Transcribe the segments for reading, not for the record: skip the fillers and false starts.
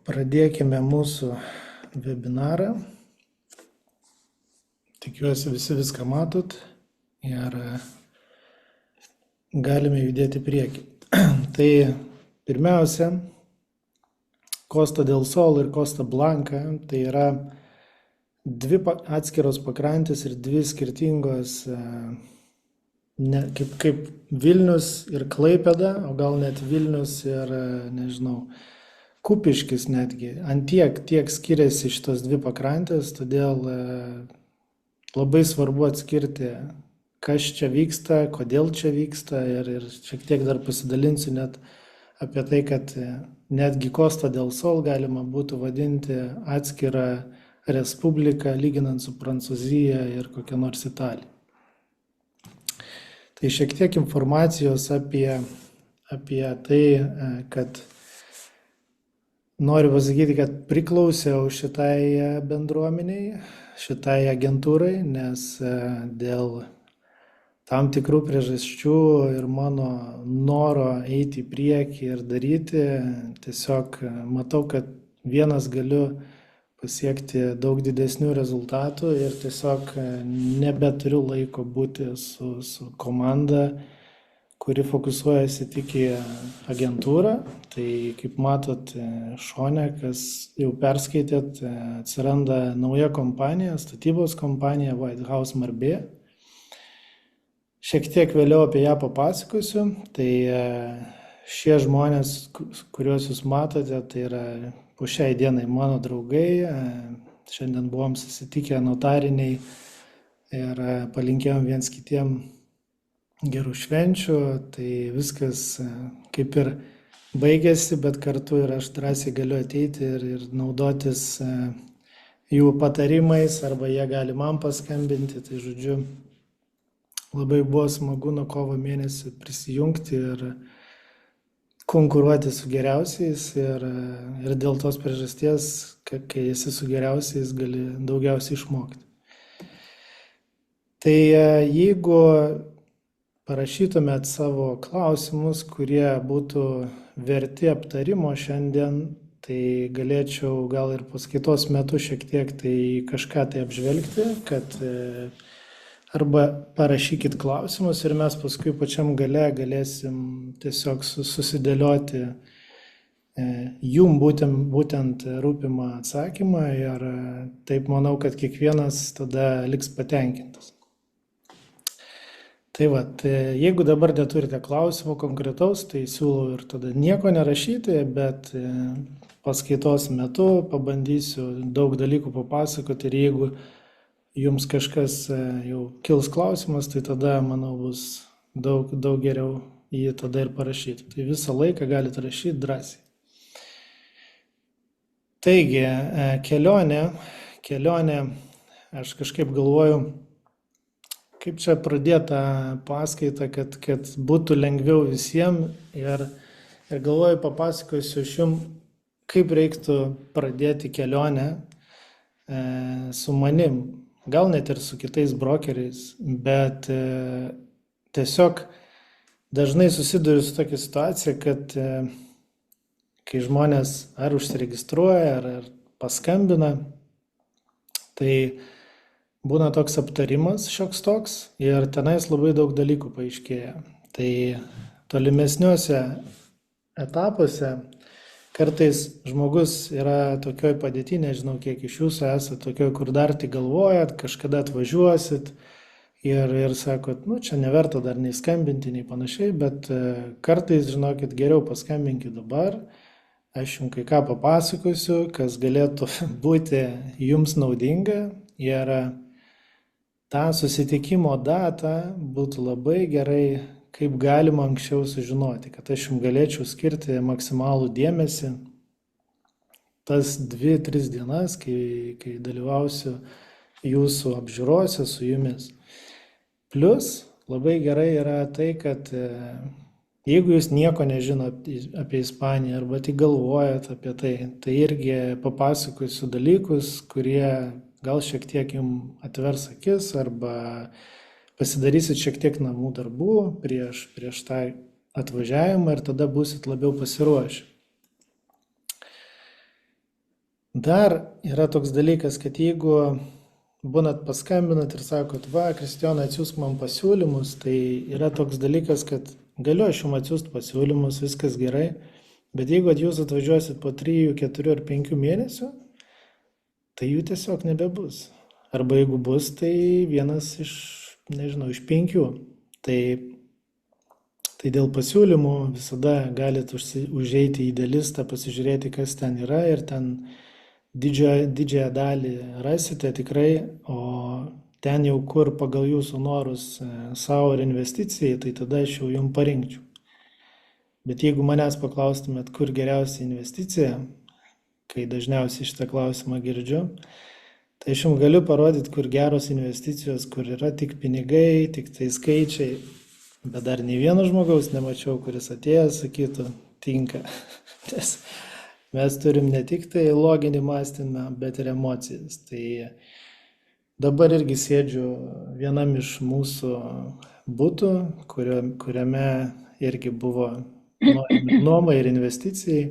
Pradėkime mūsų webinarą. Tikiuosi visi viską matot ir galime judėti į priekį. Tai pirmiausia, Costa del Sol ir Costa Blanca tai yra dvi atskiros pakrantės ir dvi skirtingos, kaip Vilnius ir Klaipėda, o gal net Vilnius ir, Kupiškis netgi. Ant tiek skiriasi šitos dvi pakrantės, todėl labai svarbu atskirti, kas čia vyksta, kodėl čia vyksta ir šiek tiek dar pasidalinsiu net apie tai, kad netgi Costa del Sol galima būtų vadinti atskirą respubliką, lyginant su Prancūzija ir kokia nors Italija. Tai šiek tiek informacijos apie tai, kad noriu pasakyti, kad priklausiau šitai bendruomeniai, šitai agentūrai, nes dėl tam tikrų priežasčių ir mano noro eiti į priekį ir daryti, tiesiog matau, kad vienas galiu pasiekti daug didesnių rezultatų ir tiesiog nebeturiu laiko būti su komanda, kuri fokusuojasi tik į agentūrą. Tai kaip matot šone, kas jau perskaitėt, atsiranda nauja kompanija, statybos kompanija White House Marbė. Šiek tiek vėliau apie ją papasakosiu. Tai šie žmonės, kuriuos jūs matote, tai yra po šiai dienai mano draugai. Šiandien buvom susitikę notariniai ir palinkėjom viens kitiem gerų švenčių. Tai viskas kaip ir baigėsi, bet kartu ir aš drąsiai galiu ateiti ir naudotis jų patarimais, arba jie gali man paskambinti. Tai žodžiu, labai buvo smagu nuo kovo mėnesį prisijungti ir konkuruoti su geriausiais ir dėl tos priežasties, kai esi su geriausiais, gali daugiausiai išmokti. Tai jeigu parašytumėt savo klausimus, kurie būtų verti aptarimo šiandien, tai galėčiau gal ir paskaitos metu šiek tiek tai kažką tai apžvelgti, kad arba parašykit klausimus ir mes paskui pačiam gale galėsim tiesiog susidėlioti jum būtent rūpimą atsakymą ir taip manau, kad kiekvienas tada liks patenkintas. Tai jeigu dabar neturite klausimų konkretaus, tai siūlau ir tada nieko nerašyti, bet paskaitos metu pabandysiu daug dalykų papasakoti ir jeigu jums kažkas jau kils klausimas, tai tada, manau, bus daug geriau jį tada ir parašyti. Tai visą laiką galite rašyti drąsiai. Taigi, kelionė, aš kažkaip galvoju, kaip čia pradėta paskaitą, kad būtų lengviau visiems ir galvoju, papasakosiu aš jums, kaip reiktų pradėti kelionę su manim. Gal net ir su kitais brokeriais, bet tiesiog dažnai susiduriu su tokia situacija, kad kai žmonės ar užsiregistruoja, ar paskambina, tai būna toks aptarimas šioks toks ir tenais labai daug dalykų paaiškėja. Tai tolimesniuose etapuose kartais žmogus yra tokioj padėty, nežinau, kiek iš jūsų esate tokioj, kur dar tik galvojat, kažkada atvažiuosit ir sakot, čia neverta dar nei skambinti, nei panašiai, bet kartais, žinokit, geriau paskambinkit dabar, aš jums kai ką papasakosiu, kas galėtų būti jums naudinga ir tą susitikimo datą būtų labai gerai kaip galima anksčiau sužinoti, kad aš jums galėčiau skirti maksimalų dėmesį tas 2-3 dienas, kai dalyvausiu jūsų apžiūrose su jumis. Plus, labai gerai yra tai, kad jeigu jūs nieko nežinot apie Ispaniją arba tik galvojat apie tai, tai irgi papasakosiu dalykus, kurie gal šiek tiek jums atvers akis arba pasidarysit šiek tiek namų darbų prieš tą atvažiavimą ir tada būsit labiau pasiruošę. Dar yra toks dalykas, kad jeigu būnat paskambinat ir sakot, va, Kristijonai, atsiųsk man pasiūlymus, tai yra toks dalykas, kad galiu aš jums atsiųsti pasiūlymus, viskas gerai, bet jeigu jūs atvažiuosit po 3, 4 ar 5 mėnesių, tai jų tiesiog nebebus. Arba jeigu bus, tai vienas iš, nežinau, iš 5. Tai dėl pasiūlymų visada galite užeiti į Idealistą, pasižiūrėti, kas ten yra ir ten didžiąją dalį rasite tikrai, o ten jau kur pagal jūsų norus savo ir investicijai, tai tada aš jau jums parinkčiau. Bet jeigu manęs paklaustumėt, kur geriausia investicija, kai dažniausiai šitą klausimą girdžiu, tai aš jums galiu parodyti, kur geros investicijos, kur yra tik pinigai, tik tai skaičiai, bet dar nei vieno žmogaus nemačiau, kuris atėjęs sakytų, tinka. Nes mes turim ne tik tai loginį mąstymą, bet ir emocijas. Tai dabar irgi sėdžiu vienam iš mūsų butų, kuriame irgi buvo nuoma ir investicijai,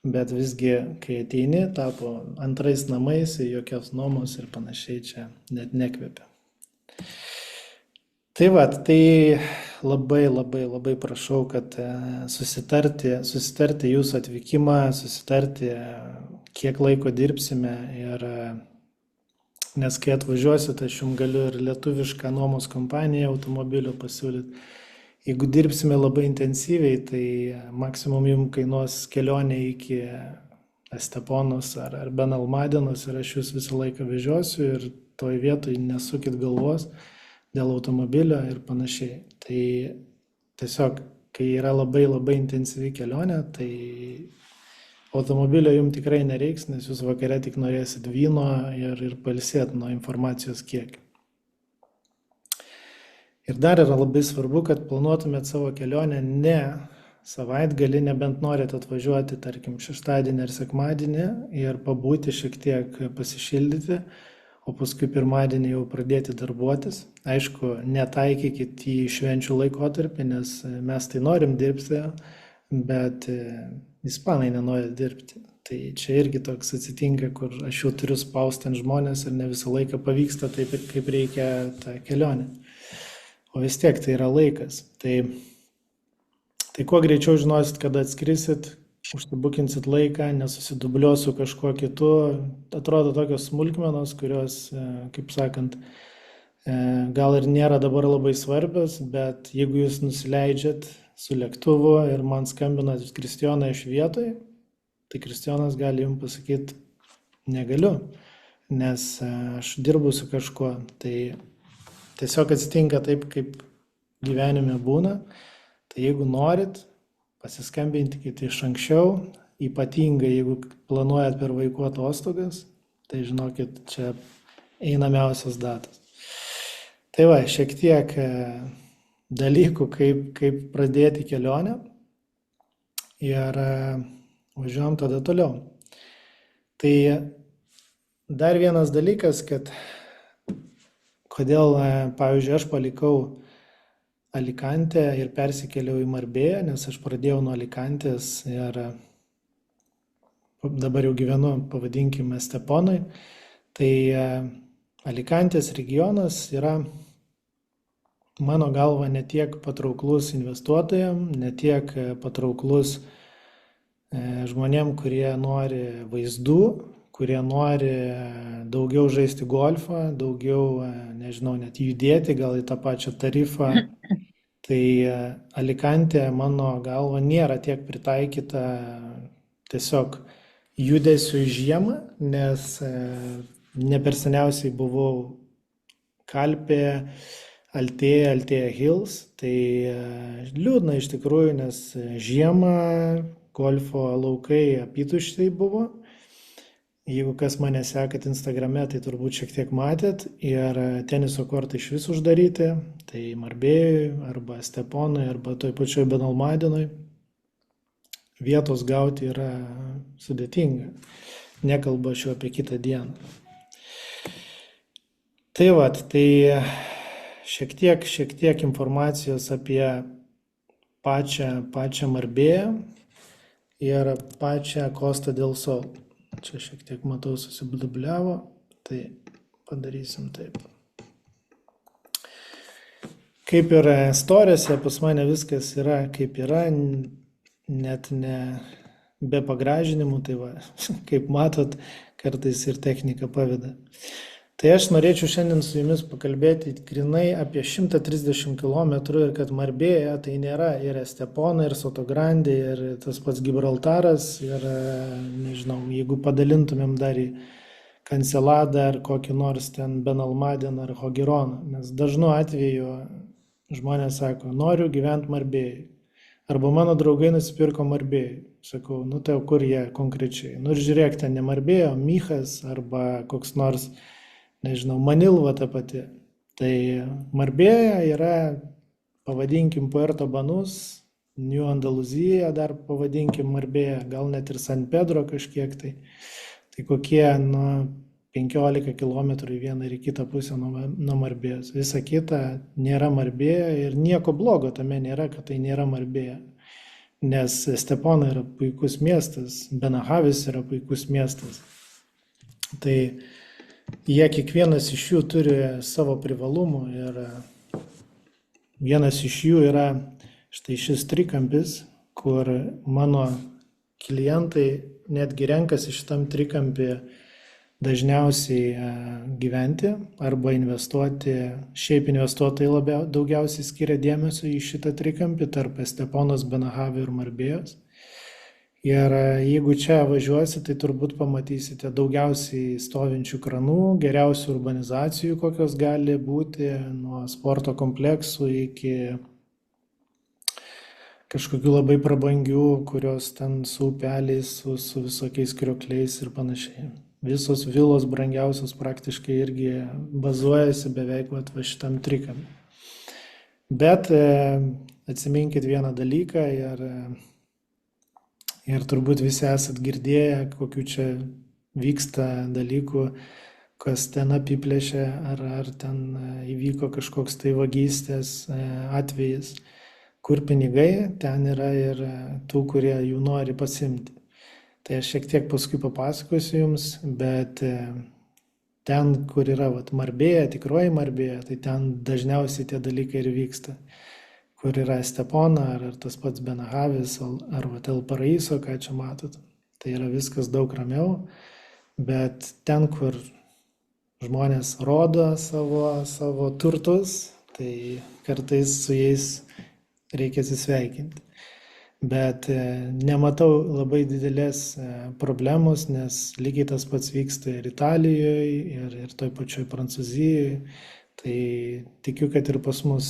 bet visgi, kai ateini, tapo antrais namais, jokios nuomos ir panašiai čia net nekvepia. Tai va, tai labai prašau, kad susitarti jūsų atvykimą, susitarti, kiek laiko dirbsime ir nes kai atvažiuosit, aš jums galiu ir lietuvišką nuomos kompaniją automobilių pasiūlyti. Jeigu dirbsime labai intensyviai, tai maksimum jums kainuos kelionė iki Esteponos ar Benalmadenos ir aš jūs visą laiką vežiosiu ir toj vietoj nesukit galvos dėl automobilio ir panašiai. Tai tiesiog, kai yra labai intensyvi kelionė, tai automobilio jums tikrai nereiks, nes jūs vakare tik norėsit vyno ir pailsėt nuo informacijos kiekio. Ir dar yra labai svarbu, kad planuotumėt savo kelionę ne savaitgalį, nebent norit atvažiuoti, tarkim, šeštadienį ar sekmadienį ir pabūti šiek tiek pasišildyti, o paskui pirmadienį jau pradėti darbuotis. Aišku, netaikykit į švenčių laikotarpį, nes mes tai norim dirbti, bet ispanai nenori dirbti. Tai čia irgi toks atsitinka, kur aš jau turiu spausti ant žmonės ir ne visą laiką pavyksta taip, kaip reikia tą kelionę. O vis tiek tai yra laikas. Tai kuo greičiau žinosit, kada atskrisit, užsibukinsit laiką, nesusidubliuos su kažkuo kitu. Atrodo tokios smulkmenos, kurios, kaip sakant, gal ir nėra dabar labai svarbios, bet jeigu jūs nusileidžiat su lėktuvu ir man skambinat Kristijoną iš vietoj, tai Kristijonas gali jums pasakyti, negaliu, nes aš dirbu su kažkuo. Tai tiesiog atsitinka taip, kaip gyvenime būna. Tai jeigu norit, pasiskambinkite iš anksčiau, ypatingai jeigu planuojat per vaikų atostogas, tai žinokit, čia einamiausios datos. Tai va, šiek tiek dalykų, kaip pradėti kelionę ir važiuojam tada toliau. Tai dar vienas dalykas, kad kodėl, pavyzdžiui, aš palikau Alicante ir persikėliau į Marbėją, nes aš pradėjau nuo Alicantės ir dabar jau gyvenu, pavadinkime, Esteponui. Tai Alicantės regionas yra, mano galva, ne tiek patrauklus investuotojams, ne tiek patrauklus žmonėm, kurie nori vaizdų, kurie nori daugiau žaisti golfą, daugiau, nežinau, net judėti, gal į tą pačią tarifą. Tai Alicante, mano galva, nėra tiek pritaikyta tiesiog judesiu į žiemą, nes ne per seniausiai buvau Kalpė, Altėja Hills. Tai liūdna iš tikrųjų, nes žiemą golfo laukai apytuščiai buvo. Jeigu kas mane sekat Instagrame, tai turbūt šiek tiek matėt. Ir teniso kortai iš vis uždaryti. Tai Marbėjui, arba Esteponui, arba toj pačioj Benalmadenui. Vietos gauti yra sudėtinga. Nekalbu aš jau apie kitą dieną. Tai va, tai šiek tiek informacijos apie pačią Marbėją ir pačią Costa del Sol. čia šiek tiek matau susibliubliavo, tai padarysim taip. Kaip ir istorijose, pas mane viskas yra kaip yra, net ne be pagražinimų, tai va, kaip matot, kartais ir technika paveda. Tai aš norėčiau šiandien su jumis pakalbėti grinai apie 130 km ir kad Marbėja tai nėra ir Estepona, ir Sotograndė, ir tas pats Gibraltaras, ir nežinau, jeigu padalintumėm dar į Kanceladą ar kokį nors ten Benalmadeną ar Hogironą, nes dažnu atveju žmonės sako, noriu gyventi Marbėjai. Arba mano draugai nusipirko Marbėjai. Sakau, nu tai kur jie konkrečiai? Nu ir žiūrėk, ten ne Marbėja, o Michas arba koks nors, nežinau, Manilva ta pati. Tai Marbėja yra, pavadinkim, Puerto Banus, New Andaluzija dar pavadinkim Marbėja, gal net ir San Pedro kažkiek tai. Tai kokie, 15 km į vieną ir į kitą pusę nuo Marbėjos. Visa kita nėra Marbėja ir nieko blogo tame nėra, kad tai nėra Marbėja. Nes Estepona yra puikus miestas, Benahavis yra puikus miestas. Tai jie kiekvienas iš jų turi savo privalumų ir vienas iš jų yra štai šis trikampis, kur mano klientai netgi renkasi šitam trikampį dažniausiai gyventi arba investuoti. Šiaip investuotojai daugiausiai skiria dėmesio į šitą trikampį tarp Esteponos, Benahavio ir Marbėjos. Ir jeigu čia važiuosi, tai turbūt pamatysite daugiausiai stovinčių kranų, geriausių urbanizacijų, kokios gali būti, nuo sporto kompleksų iki kažkokių labai prabangių, kurios ten su upeliais, su visokiais kriokliais ir panašiai. Visos vilos brangiausios praktiškai irgi bazuojasi beveik va šitam trikampy. Bet atsiminkit vieną dalyką ir turbūt visi esat girdėję, kokių čia vyksta dalykų, kas ten apiplėšė ar ten įvyko kažkoks tai vagystės atvejis, kur pinigai, ten yra ir tų, kurie jų nori pasimti. Tai aš šiek tiek paskui papasakosiu jums, bet ten, kur yra Marbėja, tikroji Marbėja, tai ten dažniausiai tie dalykai ir vyksta. Kur yra Estepona, ar tas pats Benahavis, ar El Paraiso, ką čia matot. Tai yra viskas daug ramiau, bet ten, kur žmonės rodo savo turtus, tai kartais su jais reikia atsisveikinti. Bet nematau labai didelės problemos, nes lygiai tas pats vyksta ir Italijoje, ir toj pačioj Prancūzijoje. Tai tikiu, kad ir pas mus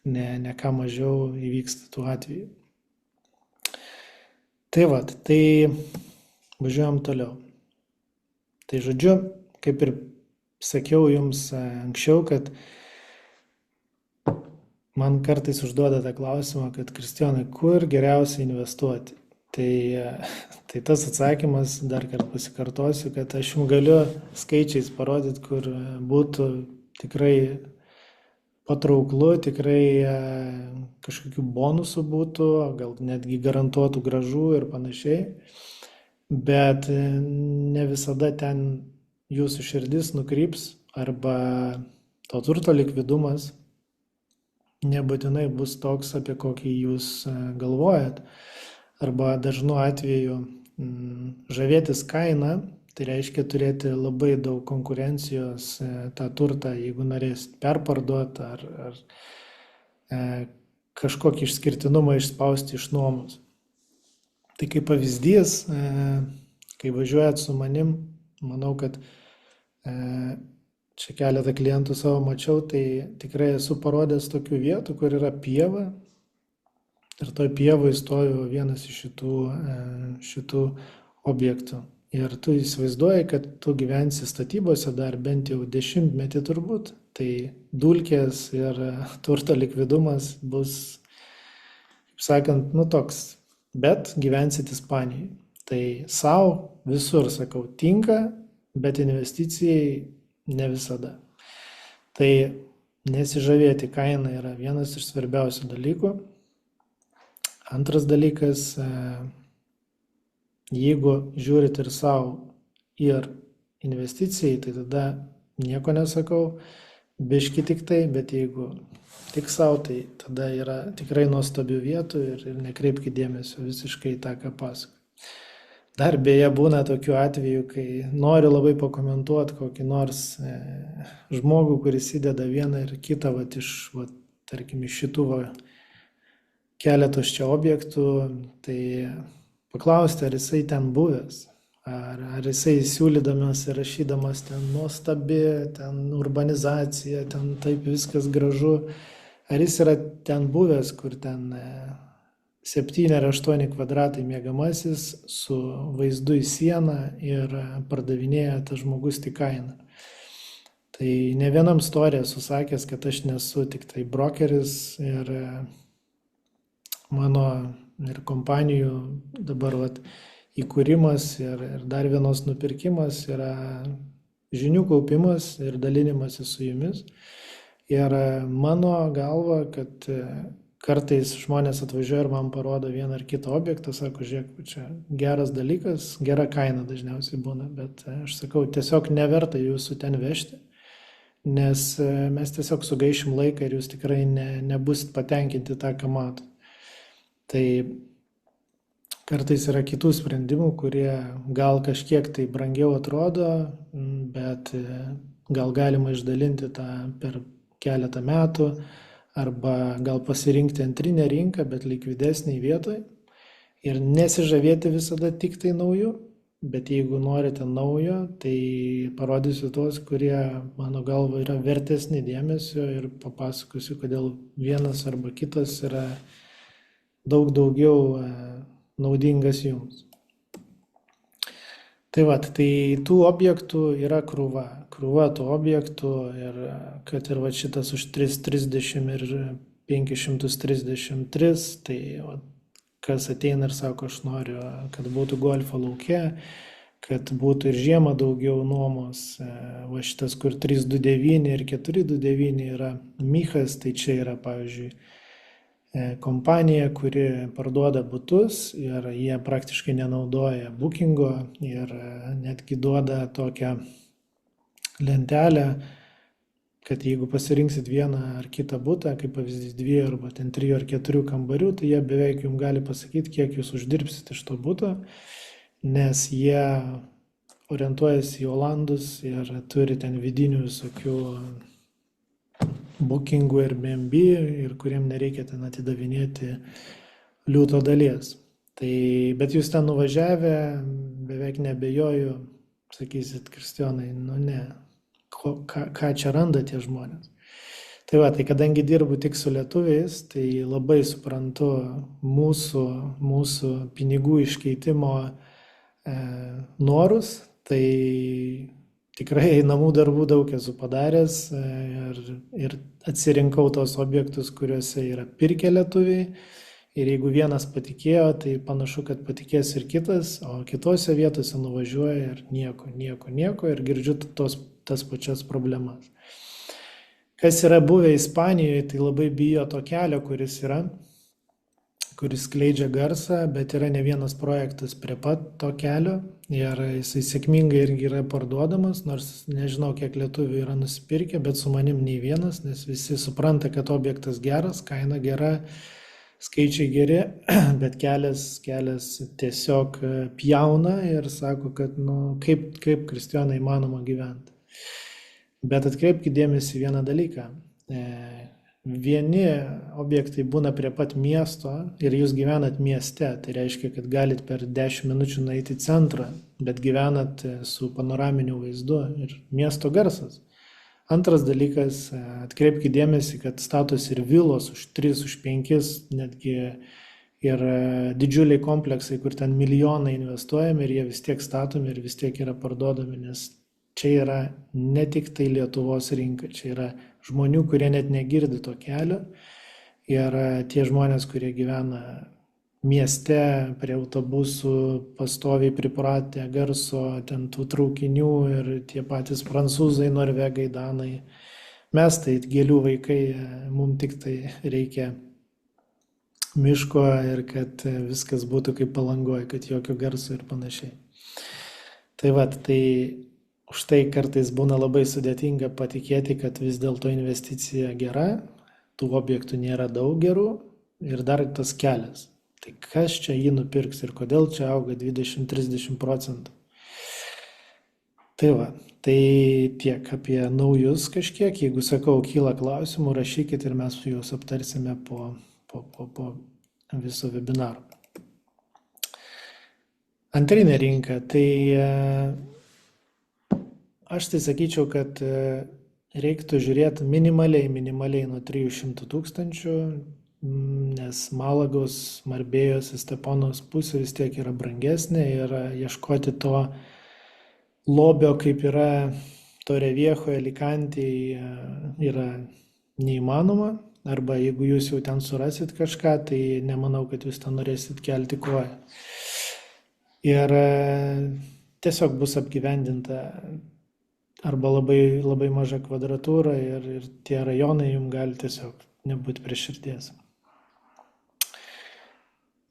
ne ką mažiau įvyksta tų atvejų. Tai važiuojam toliau. Tai žodžiu, kaip ir sakiau jums anksčiau, kad man kartais užduoda tą klausimą, kad Kristijonai, kur geriausia investuoti? Tai tas atsakymas, dar kartą pasikartosiu, kad aš jums galiu skaičiais parodyti, kur būtų tikrai patrauklu, tikrai kažkokių bonusų būtų, gal netgi garantuotų gražų ir panašiai. Bet ne visada ten jūsų širdis nukryps arba to turto likvidumas nebūtinai bus toks, apie kokį jūs galvojat. Arba dažnu atveju žavėtis kaina, tai reiškia turėti labai daug konkurencijos tą turtą, jeigu norėsit perparduoti ar kažkokį išskirtinumą išspausti iš nuomos. Tai kaip pavyzdys, kai važiuojat su manim, manau, kad čia keletą klientų savo mačiau, tai tikrai esu parodęs tokių vietų, kur yra pieva ir toj pievoje stovi vienas iš šitų objektų. Ir tu įsivaizduoji, kad tu gyvensi statybose dar bent jau 10 metį turbūt, tai dulkės ir turto likvidumas bus, kaip sakant, toks, bet gyvensit Ispanijai. Tai savo visur, sakau, tinka, bet investicijai ne visada. Tai nesižavėti kaina yra vienas iš svarbiausių dalykų. Antras dalykas, jeigu žiūrit ir savo ir investicijai, tai tada nieko nesakau, biški tik tai, bet jeigu tik savo, tai tada yra tikrai nuostabių vietų ir nekreipkite dėmesio visiškai į tą, ką pasakoju. Dar beje būna tokių atvejų, kai noriu labai pakomentuoti kokį nors žmogų, kuris įdeda vieną ir kitą, tarkim, iš šitų keletos čia objektų, tai paklausti, ar jisai ten buvęs, ar jisai siūlydamas ir rašydamas ten nuostabi, ten urbanizacija, ten taip viskas gražu, ar jis yra ten buvęs, kur ten 7 ar 8 kvadratai miegamasis su vaizdu į sieną ir pardavinėja tas žmogus tik kainą. Tai ne vienam storį esu sakęs, kad aš nesu tik tai brokeris ir mano ir kompanijų dabar įkūrimas ir dar vienos nupirkimas yra žinių kaupimas ir dalinimasis su jumis. Ir mano galva, kad kartais žmonės atvažiuoja ir man parodo vieną ar kitą objektą, sako, žiūrėk, čia geras dalykas, gera kaina dažniausiai būna, bet aš sakau, tiesiog neverta jūsų ten vežti, nes mes tiesiog sugaišim laiką ir jūs tikrai nebusit patenkinti tą, ką matot. Tai kartais yra kitų sprendimų, kurie gal kažkiek tai brangiau atrodo, bet gal galima išdalinti tą per keletą metų, arba gal pasirinkti antrinę rinką, bet likvidesnį vietoj ir nesižavėti visada tik tai nauju, bet jeigu norite naujo, tai parodysiu tuos, kurie mano galva yra vertesni dėmesio ir papasakosiu, kodėl vienas arba kitas yra daug daugiau naudingas jums. Tai tų objektų yra krūva tų objektų ir kad ir šitas už 330 ir 533, tai kas ateina ir sako, aš noriu, kad būtų golfo lauke, kad būtų ir žiemą daugiau nuomos, šitas kur 329 ir 429 yra Michas, tai čia yra pavyzdžiui kompanija, kuri parduoda butus ir jie praktiškai nenaudoja bookingo ir netgi duoda tokią lentelę, kad jeigu pasirinksit vieną ar kitą butą, kaip pavyzdys 2 arba 3 ar 4 kambarių, tai jie beveik jums gali pasakyti, kiek jūs uždirbsit iš to buto, nes jie orientuojasi į Olandus ir turi ten vidinių visokių bookingų ir BNB ir kuriem nereikia ten atidavinėti liūto dalies. Bet jūs ten nuvažiavę, beveik nebejoju, sakysit, Kristijonai, ne, ką čia randa tie žmonės. Tai kadangi dirbu tik su lietuviais, tai labai suprantu mūsų pinigų iškeitimo norus, tai tikrai namų darbų daug esu padaręs ir atsirinkau tos objektus, kuriuose yra pirkę lietuviai. Ir jeigu vienas patikėjo, tai panašu, kad patikės ir kitas, o kitose vietose nuvažiuoja ir nieko ir girdžiu tas pačias problemas. Kas yra buvę Ispanijoje, tai labai bijo to kelio, kuris skleidžia garsą, bet yra ne vienas projektas prie pat to kelio ir jisai sėkmingai irgi yra parduodamas, nors nežinau, kiek lietuvių yra nusipirkę, bet su manim nei vienas, nes visi supranta, kad objektas geras, kaina gera, skaičiai geri, bet kelias tiesiog pjauna ir sako, kad kaip Kristijonai įmanoma gyventi. Bet atkreipkite dėmesį vieną dalyką. Vieni objektai būna prie pat miesto ir jūs gyvenat mieste, tai reiškia, kad galit per 10 minučių nueiti į centrą, bet gyvenat su panoraminiu vaizdu ir miesto garsas. Antras dalykas, atkreipkite dėmesį, kad statos ir vilos už 3, už 5, netgi ir didžiuliai kompleksai, kur ten milijonai investuojami ir jie vis tiek statomi ir vis tiek yra parduodami, nes čia yra ne tik tai Lietuvos rinka, čia yra žmonių, kurie net negirdi to kelio ir tie žmonės, kurie gyvena mieste, prie autobusų, pastoviai pripratę garso, ten tų traukinių ir tie patys prancūzai, norvegai, danai. Mes tai gėlių vaikai, mums tik tai reikia miško ir kad viskas būtų kaip Palangoje, kad jokio garso ir panašiai. Tai už tai kartais būna labai sudėtinga patikėti, kad vis dėlto investicija gera, tų objektų nėra daug gerų ir dar tas kelias. Tai kas čia jį nupirks ir kodėl čia auga 20-30 procentų. Tai tiek apie naujus kažkiek. Jeigu sakau, kyla klausimų, rašykit ir mes juos aptarsime po viso webinaro. Antrinė rinka. Tai aš tai sakyčiau, kad reiktų žiūrėti minimaliai nuo 300 tūkstančių, nes Malagos, Marbėjos, Esteponos pusė vis tiek yra brangesnė ir ieškoti to lobio, kaip yra Torreviejoje, Alicantėje, yra neįmanoma. Arba jeigu jūs jau ten surasit kažką, tai nemanau, kad jūs ten norėsit kelti koją. Ir tiesiog bus apgyvendinta arba labai, labai maža kvadratūra ir tie rajonai jums gali tiesiog nebūti prie širdies.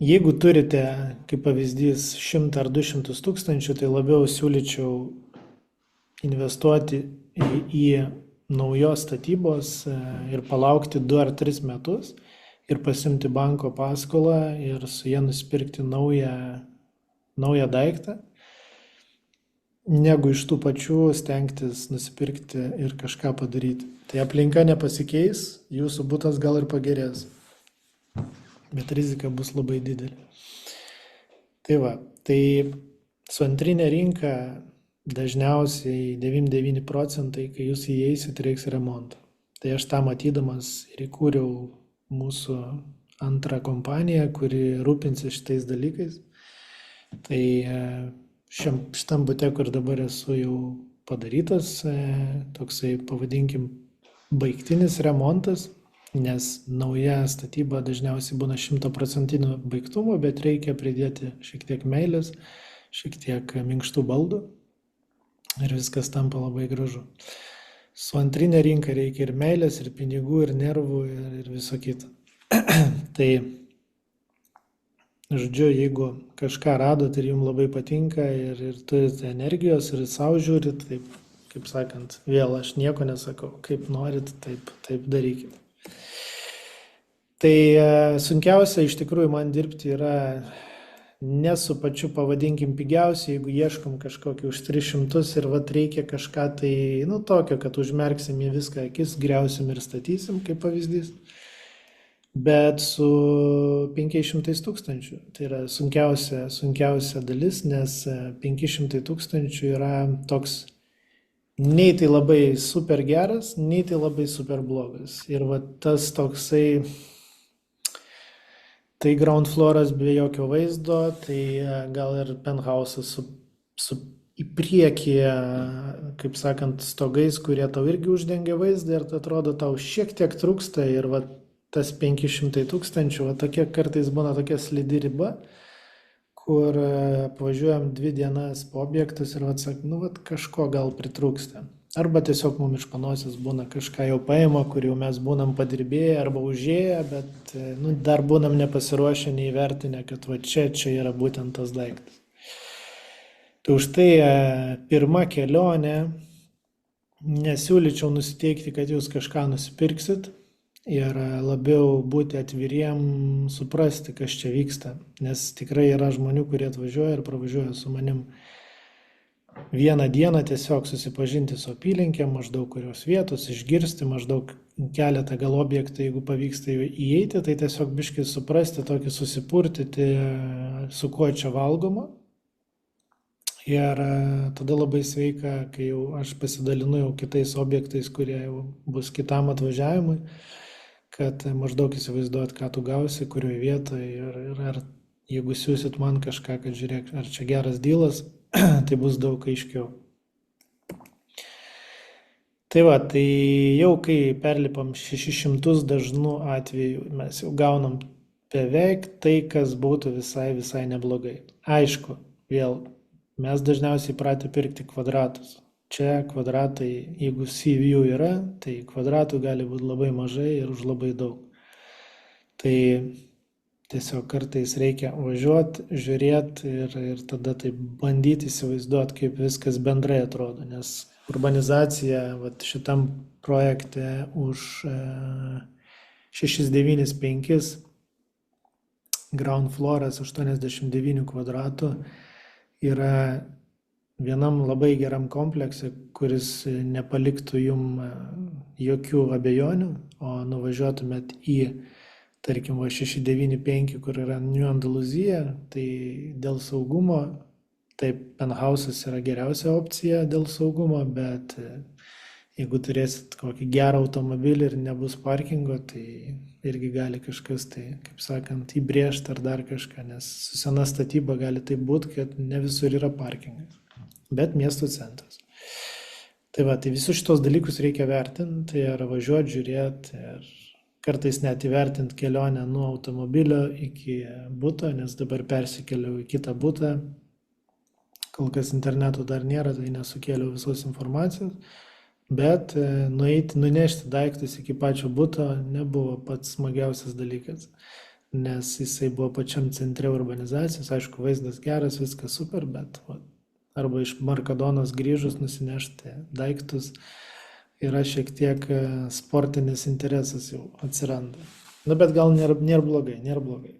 Jeigu turite, kaip pavyzdys, 100 ar 200 tūkstančių, tai labiau siūlyčiau investuoti į naujos statybos ir palaukti 2 ar 3 metus ir pasimti banko paskolą ir su jie nusipirkti naują daiktą, negu iš tų pačių stengtis nusipirkti ir kažką padaryti. Tai aplinka nepasikeis, jūsų butas gal ir pagerės, bet rizika bus labai didelė. Tai su antrinė rinka dažniausiai 99 procentai, kai jūs įeisit, reiks remonto. Tai aš tą matydamas ir įkūriau mūsų antrą kompaniją, kuri rūpinsis šitais dalykais. Tai šitam bute, kur dabar esu, jau padarytas toksai, pavadinkim, baigtinis remontas, nes nauja statyba dažniausiai būna 100% baigtumo, bet reikia pridėti šiek tiek meilės, šiek tiek minkštų baldų ir viskas tampa labai gražu. Su antrinė rinka reikia ir meilės, ir pinigų, ir nervų, ir viso kito. Tai, žodžiu, jeigu kažką radot ir jums labai patinka ir turite energijos ir savo žiūrit, taip, kaip sakant, vėl aš nieko nesakau, kaip norit, taip darykit. Tai sunkiausia iš tikrųjų man dirbti yra ne su pačiu, pavadinkim, pigiausiu, jeigu ieškom kažkokį už 300 ir reikia kažką tai, tokio, kad užmerksim į viską akis, griausim ir statysim, kaip pavyzdys. Bet su 500 tūkstančių. Tai yra sunkiausia dalis, nes 500 tūkstančių yra toks nei tai labai super geras, nei tai labai super blogas. Ir tas toksai, tai ground flooras be jokio vaizdo, tai gal ir penthouse'as su į priekį, kaip sakant, stogais, kurie tau irgi uždengia vaizdą ir atrodo tau šiek tiek trūksta ir tas 500 tūkstančių, tokia kartais būna tokia slidi riba, kur apvažiuojam 2 dienas po objektus ir sakom, kažko gal pritrūksta. Arba tiesiog mums iš panosės būna kažką jau paima, kur jau mes būnam padirbėję arba užėję, bet dar būnam nepasiruošę, neįvertinę, kad čia yra būtent tas daiktas. Tai už tai pirma kelionė, nesiūlyčiau nusiteikti, kad jūs kažką nusipirksit ir labiau būti atviriem, suprasti, kas čia vyksta. Nes tikrai yra žmonių, kurie atvažiuoja ir pravažiuoja su manim vieną dieną tiesiog susipažinti su apylinkėm, maždaug kurios vietos, išgirsti maždaug keletą gal objektų, jeigu pavyksta įeiti, tai tiesiog biškai suprasti, tokį susipurtyti, su kuo čia valgoma. Ir tada labai sveika, kai jau aš pasidalinu jau kitais objektais, kurie jau bus kitam atvažiavimui, kad maždaug įsivaizduot, ką tu gausi, kurioje vietoje ir ar jeigu siūsit man kažką, kad žiūrėk, ar čia geras dylas, tai bus daug aiškiau. Tai jau kai perlipam 600 dažnų atvejų, mes jau gaunam beveik tai, kas būtų visai neblogai. Aišku, vėl, mes dažniausiai pratę pirkti kvadratus. Čia kvadratai, jeigu sea view yra, tai kvadratų gali būti labai mažai ir už labai daug. Tai Tiesiog kartais reikia važiuoti, žiūrėti ir tada tai bandyti įsivaizduoti, kaip viskas bendrai atrodo, nes urbanizacija šitam projekte už 695 ground floras 89 kvadratų yra vienam labai geram komplekse, kuris nepaliktų jum jokių abejonių, o nuvažiuotumėt į, tarkim, 695, kur yra New Andalūzija, tai dėl saugumo, taip, penthausas yra geriausia opcija dėl saugumo, bet jeigu turėsit kokį gerą automobilį ir nebus parkingo, tai irgi gali kažkas tai, kaip sakant, įbrėžti ar dar kažką, nes su sena statyba gali taip būti, kad ne visur yra parkingas, bet miesto centras. Tai va, tai visus šitos dalykus reikia vertinti ir važiuoti, žiūrėti ir kartais net įvertinti kelionę nuo automobilio iki buto, nes dabar persikėliau į kitą butą. Kol kas interneto dar nėra, tai nesukėliau visos informacijos, bet nunešti daiktus iki pačio buto nebuvo pats smagiausias dalykas, nes jisai buvo pačiam centre urbanizacijos, aišku, vaizdas geras, viskas super, bet arba iš Markadonos grįžus nusinešti daiktus yra šiek tiek sportinis interesas jau atsiranda. Na, bet gal nėra blogai.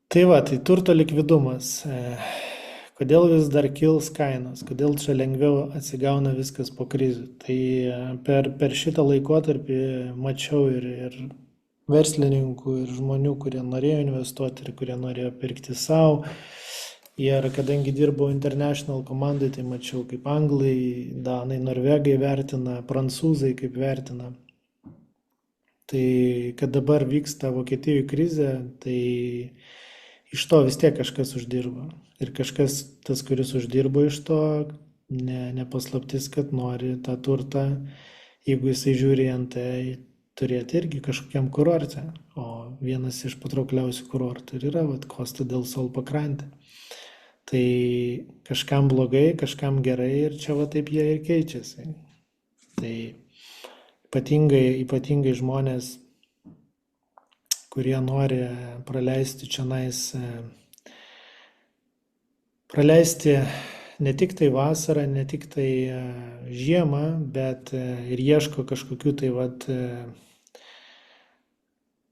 Tai va, tai turto likvidumas. Kodėl vis dar kils kainos? Kodėl čia lengviau atsigauna viskas po krizių? Tai per šitą laikotarpį mačiau ir verslininkų, ir žmonių, kurie norėjo investuoti ir kurie norėjo pirkti savo. Ir kadangi dirbau international komandai, tai mačiau, kaip anglai, danai, norvegai vertina, prancūzai kaip vertina. Tai kad dabar vyksta Vokietijoje krizė, tai iš to vis tiek kažkas uždirba. Ir kažkas, tas, kuris uždirbo iš to, nepaslaptis, kad nori tą turtą, jeigu jisai žiūri ant tai, turėti irgi kažkokiam kurorte. O vienas iš patraukliausių kurortų ir yra Costa del Sol pakrantė. Tai kažkam blogai, kažkam gerai ir čia taip jie ir keičiasi. Tai ypatingai žmonės, kurie nori praleisti ne tik tai vasarą, ne tik tai žiemą, bet ir ieško kažkokių tai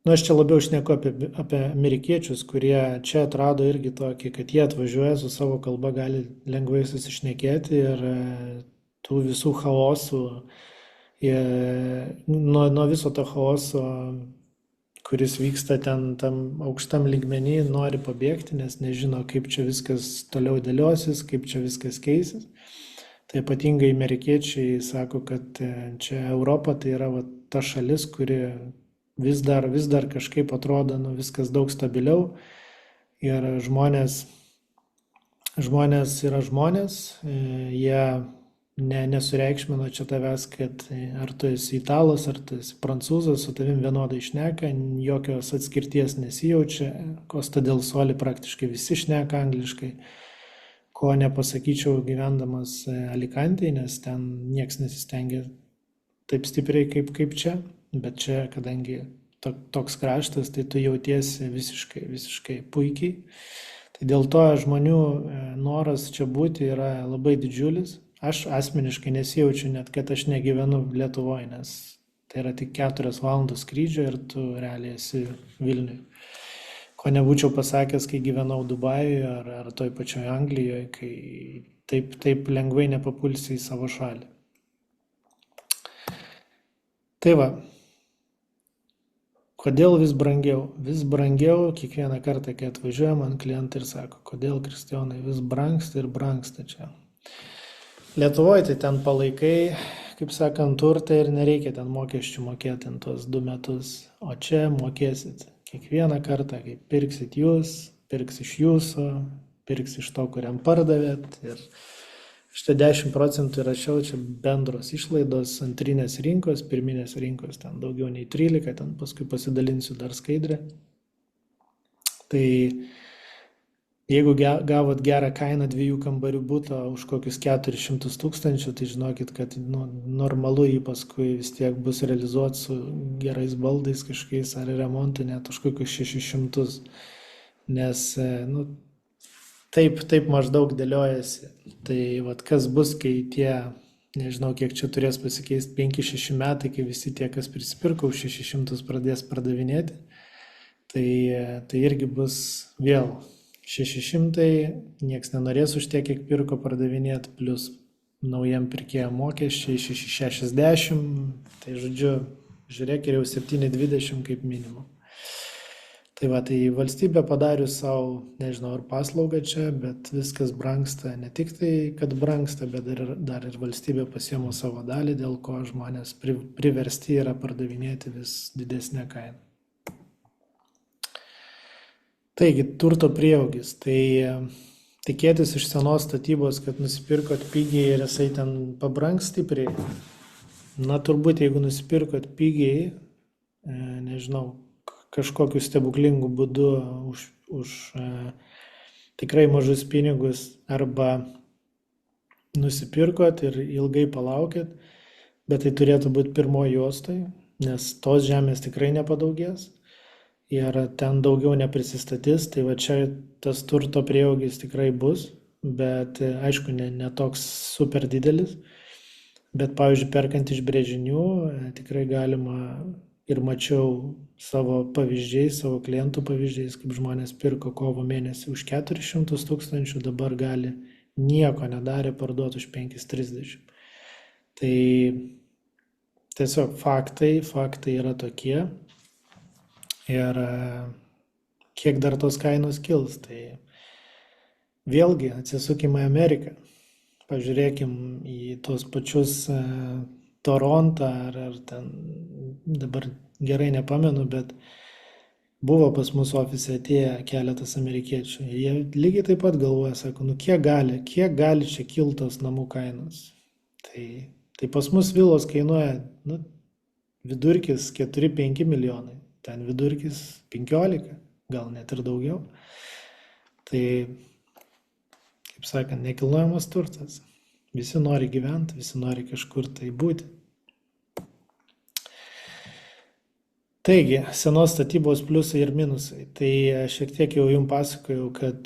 aš čia labiau šneku apie amerikiečius, kurie čia atrado irgi tokį, kad jie atvažiuoja su savo kalba, gali lengvai susišnekėti ir tų visų chaosų, nuo viso to chaoso, kuris vyksta ten tam aukštam lygmenį, nori pabėgti, nes nežino, kaip čia viskas toliau dėliosis, kaip čia viskas keisis. Tai ypatingai amerikiečiai sako, kad čia Europa tai yra ta šalis, kuri vis dar kažkaip atrodo viskas daug stabiliau ir žmonės yra žmonės, jie nesureikšmino čia tavęs, kad ar tu esi italas, ar tu esi prancūzas, su tavim vienodai šneka, jokios atskirties nesijaučia, Costa del Sol praktiškai visi šneka angliškai, ko nepasakyčiau gyvendamas Alicantėje, nes ten nieks nesistengia taip stipriai kaip čia. Bet čia, kadangi toks kraštas, tai tu jautiesi visiškai puikiai. Tai dėl to žmonių noras čia būti yra labai didžiulis. Aš asmeniškai nesijaučiu net, kad aš negyvenu Lietuvoje, nes tai yra tik 4 valandos skrydžio ir tu realiai esi Vilniuje. Ko nebūčiau pasakęs, kai gyvenau Dubajuje ar toj pačioj Anglijoje, kai taip lengvai nepapulsi į savo šalį. Tai va. Kodėl vis brangiau? Vis brangiau kiekvieną kartą, kai atvažiuoja man klientai ir sako, kodėl, Kristijonai, vis brangsta ir brangsta čia. Lietuvoje tai ten palaikai, kaip sakant, turtą ir nereikia ten mokesčių mokėti tuos 2 metus, o čia mokėsit kiekvieną kartą, kai pirksit jūs, pirks iš jūsų, pirks iš to, kuriam pardavėt. Ir šitą 10% įrašiau čia bendros išlaidos antrinės rinkos, pirminės rinkos, ten daugiau nei 13, ten paskui pasidalinsiu dar skaidrę. Tai Jeigu gavot gerą kainą 2 kambarių butą už kokius 400 tūkstančių, tai žinokit, kad normalu jį paskui vis tiek bus realizuoti su gerais baldais kažkokiais ar remontu net už kokius 600. Nes taip maždaug dėliojasi. Tai vat kas bus, kai tie, nežinau, kiek čia turės pasikeisti, 5-6 metai, kai visi tie, kas prisipirko už 600 pradės pardavinėti, tai irgi bus vėl 600, nieks nenorės už tiek, kiek pirko pardavinėti, plus naujam pirkėjam mokesčiai 660, tai žodžiu, žiūrėk, ir jau 720 kaip minimum. Tai va, tai valstybė padarius savo, nežinau, ar paslaugą čia, bet viskas brangsta, ne tik tai, kad brangsta, bet dar ir valstybė pasiemo savo dalį, dėl ko žmonės priversti yra pardavinėti vis didesnę kainą. Taigi, turto prieaugis. Tai tikėtis iš senos statybos, kad nusipirkot pigiai ir jisai ten pabrangs stipriai. Na, turbūt, jeigu nusipirkot pigiai, nežinau, kažkokiu stebuklingu būdu už tikrai mažus pinigus arba nusipirkot ir ilgai palaukėt, bet tai turėtų būti pirmoji juostai, nes tos žemės tikrai nepadaugės. Ir ten daugiau neprisistatys, tai va čia tas turto prieaugis tikrai bus, bet aišku, ne toks super didelis, bet pavyzdžiui, perkant iš brėžinių, tikrai galima ir mačiau savo pavyzdžiais, savo klientų pavyzdžiais, kaip žmonės pirko kovo mėnesį už 400 tūkstančių, dabar gali nieko nedarė parduoti už 530. Tai tiesiog faktai yra tokie. Ir kiek dar tos kainos kils, tai vėlgi atsisukime į Ameriką, pažiūrėkim į tos pačius Torontą ar ten, dabar gerai nepamenu, bet buvo pas mus ofise atėję keletas amerikiečių. Jie lygiai taip pat galvoja, sako, kiek gali čia kiltos namų kainos. Tai pas mus vilos kainuoja vidurkis 4-5 milijonai. Ten vidurkis 15, gal net ir daugiau. Tai, kaip sakant, nekilnojamas turtas. Visi nori gyventi, visi nori kažkur tai būti. Taigi, senos statybos pliusai ir minusai. Tai šiek tiek jau jums pasakojau, kad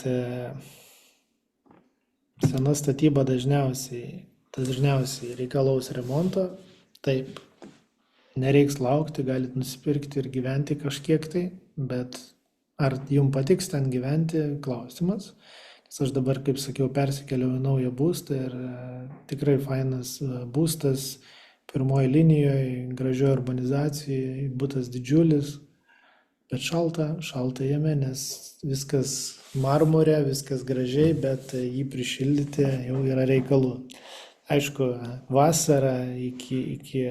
sena statyba dažniausiai reikalaus remonto. Taip. Nereiks laukti, galit nusipirkti ir gyventi kažkiek tai, bet ar jums patiks ten gyventi, klausimas. Nes aš dabar, kaip sakiau, persikėliau į naują būstą ir tikrai fainas būstas, pirmoji linijoje, gražioje urbanizacijoje, būtas didžiulis, bet šalta jame, nes viskas marmorė, viskas gražiai, bet jį prišildyti jau yra reikalų. Aišku, vasarą iki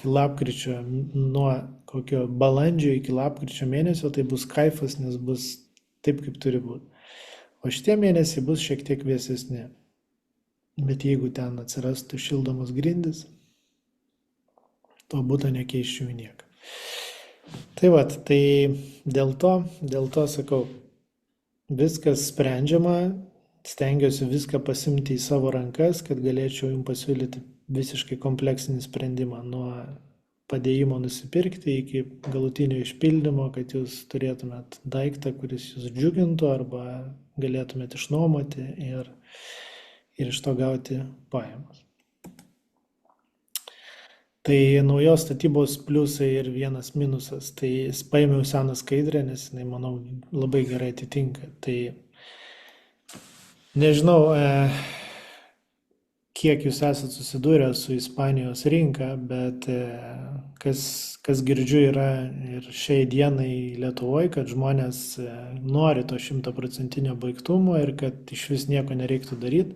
lapkričio, nuo kokio balandžio iki lapkričio mėnesio, tai bus kaifas, nes bus taip, kaip turi būti. O šitie mėnesiai bus šiek tiek vėsesni. Bet jeigu ten atsirastų šildomos grindys, to būtų nekeiščiau į nieką. Tai dėl to sakau, viskas sprendžiama. Stengiuosi viską pasimti į savo rankas, kad galėčiau jums pasiūlyti visiškai kompleksinį sprendimą nuo padėjimo nusipirkti iki galutinio išpildymo, kad jūs turėtumėt daiktą, kuris jūs džiugintų arba galėtumėt išnuomoti ir iš to gauti pajamas. Tai naujos statybos pliusai ir vienas minusas. Tai paėmiau seną skaidrę, nes jinai, manau, labai gerai atitinka. Tai nežinau, kiek jūs esat susidūrę su Ispanijos rinka, bet kas girdžiu yra ir šiai dienai Lietuvoje, kad žmonės nori to 100% baigtumo ir kad iš vis nieko nereiktų daryti.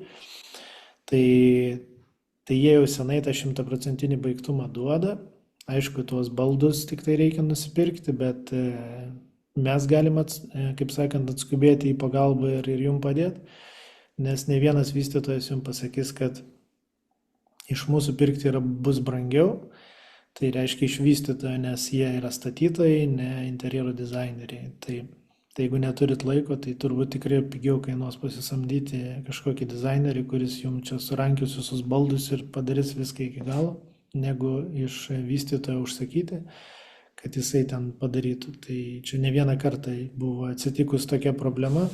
Tai jie jau senai tą 100% baigtumą duoda. Aišku, tuos baldus tik tai reikia nusipirkti, bet mes galim, kaip sakant, atskubėti į pagalbą ir jums padėti. Nes ne vienas vystytojas jums pasakys, kad iš mūsų pirkti bus brangiau, tai reiškia iš vystytojo, nes jie yra statytojai, ne interjero dizaineriai. Tai Tai jeigu neturit laiko, tai turbūt tikrai pigiau kainuos pasisamdyti kažkokį dizainerį, kuris jums čia surankius visus baldus ir padarys viską iki galo, negu iš vystytojo užsakyti, kad jisai ten padarytų. Tai čia ne vieną kartą buvo atsitikus tokia problema,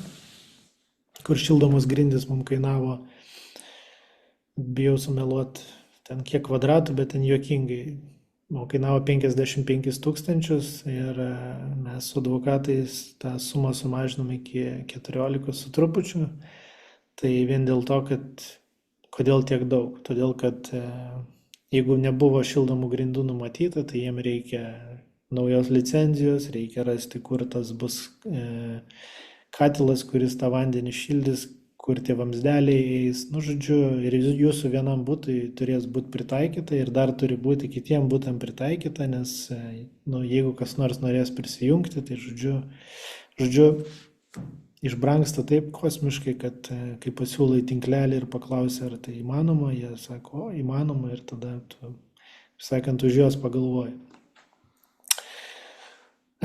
kur šildomos grindys mums kainavo, bijau sumeluoti, ten kiek kvadratų, bet ten juokingai. Kainavo 55 000 ir mes su advokatais tą sumą sumažinom iki 14 su trupučiu. Tai vien dėl to, kad kodėl tiek daug? Todėl, kad jeigu nebuvo šildomų grindų numatyta, tai jiem reikia naujos licenzijos, reikia rasti, kur tas bus katilas, kuris tą vandenį šildys, kur tie vamzdeliai eis, žodžiu, ir jūsų vienam butui turės būti pritaikyta ir dar turi būti kitiem butam pritaikyta, nes jeigu kas nors norės prisijungti, tai žodžiu, išbrangsta taip kosmiškai, kad kai pasiūlai tinklelį ir paklausia, ar tai įmanoma, jie sako, įmanoma, ir tada tu, sakant, už juos pagalvoji.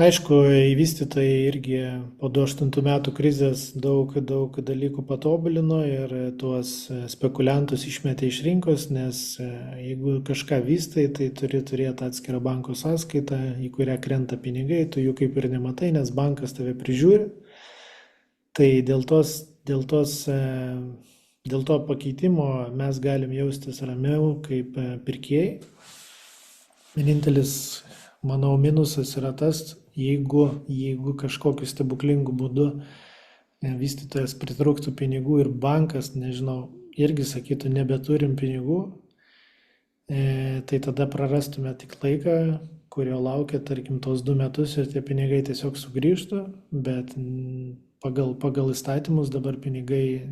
Aišku, vystytojai irgi po 2008 metų krizės daug dalykų patobulino ir tuos spekuliantus išmetė iš rinkos, nes jeigu kažką vystai, tai turi turėti atskirą banko sąskaitą, į kurią krenta pinigai, tu jų kaip ir nematai, nes bankas tave prižiūri. Tai dėl to pakeitimo mes galim jaustis ramiau kaip pirkėjai. Vienintelis, manau, minusas yra tas, jeigu kažkokiu stebuklingu būdu vystytojas pritrauktų pinigų ir bankas, nežinau, irgi sakytų, nebeturim pinigų, tai tada prarastume tik laiką, kurio laukia, tarkim, tos 2 metus ir tie pinigai tiesiog sugrįžtų, bet pagal įstatymus dabar pinigai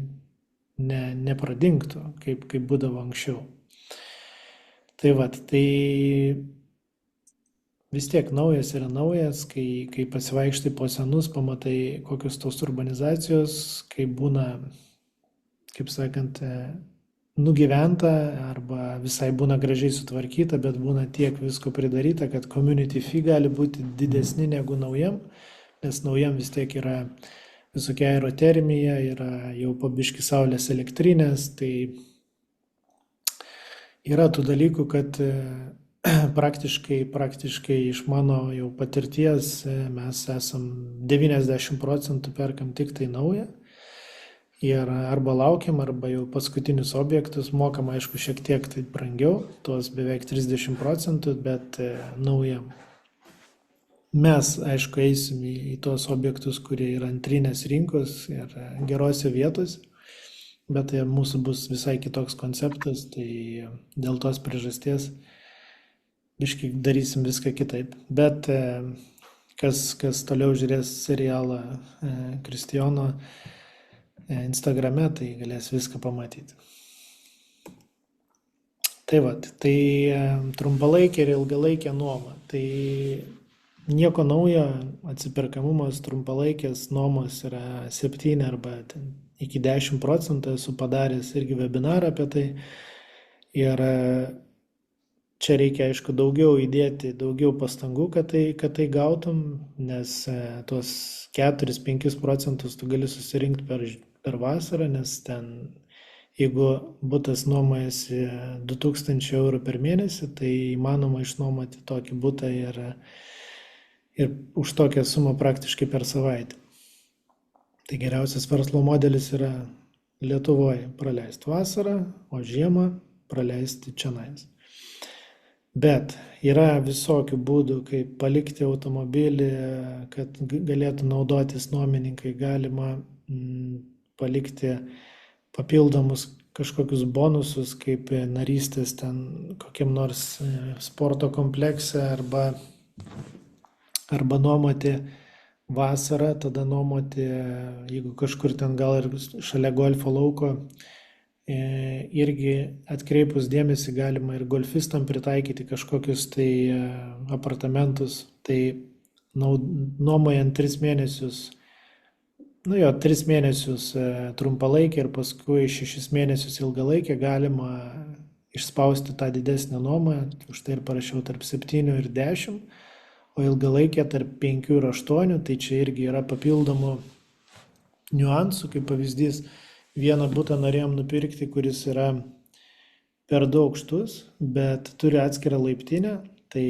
nepradingtų, kaip būdavo anksčiau. Tai vis tiek naujas yra naujas, kai pasivaikštai po senus, pamatai kokios tos urbanizacijos, kai būna, kaip sakant, nugyventa arba visai būna gražiai sutvarkyta, bet būna tiek visko pridaryta, kad community fee gali būti didesni negu naujam, nes naujam vis tiek yra visokia aerotermija, yra jau pabiški saulės elektrinės, tai yra tų dalykų, kad praktiškai iš mano jau patirties mes esam 90% perkam tik tai naują ir arba laukiam, arba jau paskutinius objektus mokam, aišku, šiek tiek tai brangiau, tuos beveik 30%, bet naujam. Mes, aišku, eisim į tuos objektus, kurie yra antrinės rinkos ir gerose vietose, bet tai mūsų bus visai kitoks konceptas, tai dėl tos priežasties biškai darysim viską kitaip. Bet kas toliau žiūrės serialą Kristijono Instagrame, tai galės viską pamatyti. Tai trumpalaikė ir ilgalaikė nuoma. Tai nieko naujo, atsiperkamumas trumpalaikės nuomos yra 7 arba iki 10%, esu padaręs irgi webinarą apie tai. Ir čia reikia, aišku, įdėti daugiau pastangų, kad tai gautum, nes tuos 4-5% tu gali susirinkti per vasarą, nes ten, jeigu butas nuomojasi 2000 eurų per mėnesį, tai įmanoma išnuomoti tokį butą ir už tokią sumą praktiškai per savaitę. Tai geriausias verslo modelis yra Lietuvoje praleisti vasarą, o žiemą praleisti čionais. Bet yra visokių būdų, kaip palikti automobilį, kad galėtų naudotis nuomininkai, galima palikti papildomus kažkokius bonusus, kaip narystės ten kokiam nors sporto komplekse arba nuomoti vasarą, tada nuomoti, jeigu kažkur ten gal ir šalia golfo lauko, irgi atkreipus dėmesį galima ir golfistam pritaikyti kažkokius tai apartamentus, tai nuomojant 3 mėnesius, 3 mėnesius trumpalaikę ir paskui 6 mėnesius ilgalaikę galima išspausti tą didesnę nuomą, už tai ir parašiau tarp 7 ir 10, o ilgalaikė tarp 5 ir 8, tai čia irgi yra papildomų niuansų, kaip pavyzdys, vieną butą norėjom nupirkti, kuris yra per 2 aukštus, bet turi atskirą laiptinę, tai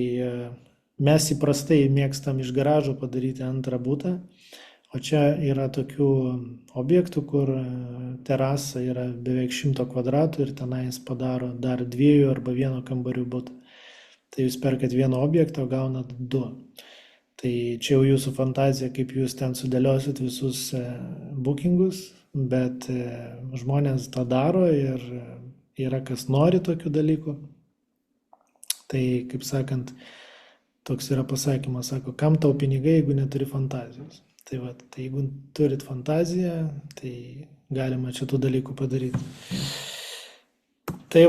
mes įprastai mėgstam iš garažo padaryti antrą butą, o čia yra tokių objektų, kur terasa yra beveik 100 kvadratų ir tenais padaro dar 2 arba 1 kambarių butą. Tai jūs perkat vieną objektą, o gaunat 2. Tai čia jau jūsų fantazija, kaip jūs ten sudėliosit visus bookingus, bet žmonės tą daro ir yra kas nori tokių dalykų. Tai, kaip sakant, toks yra pasakymas, sako, kam tau pinigai, jeigu neturi fantazijos. Tai jeigu turit fantaziją, tai galima čia tų dalykų padaryti. Tai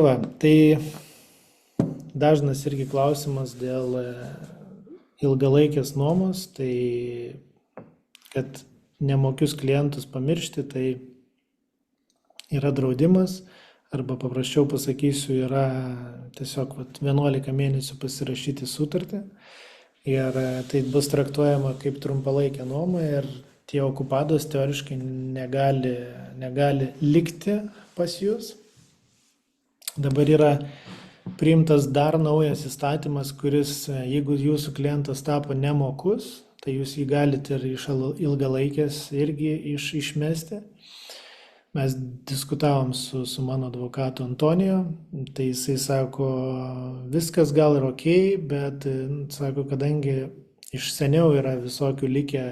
dažnas irgi klausimas dėl ilgalaikės nuomos, tai kad nemokius klientus pamiršti, tai yra draudimas, arba paprasčiau pasakysiu, yra tiesiog 11 mėnesių pasirašyti sutartį ir tai bus traktuojama kaip trumpalaikė nuoma ir tie okupados teoriškai negali likti pas jūs. Dabar yra priimtas dar naujas įstatymas, kuris, jeigu jūsų klientas tapo nemokus, tai jūs jį galite ir iš ilgalaikės irgi išmesti. Mes diskutavom su mano advokatu Antonijo, tai jisai sako, viskas gal ir ok, bet sako, kadangi iš seniau yra visokių likę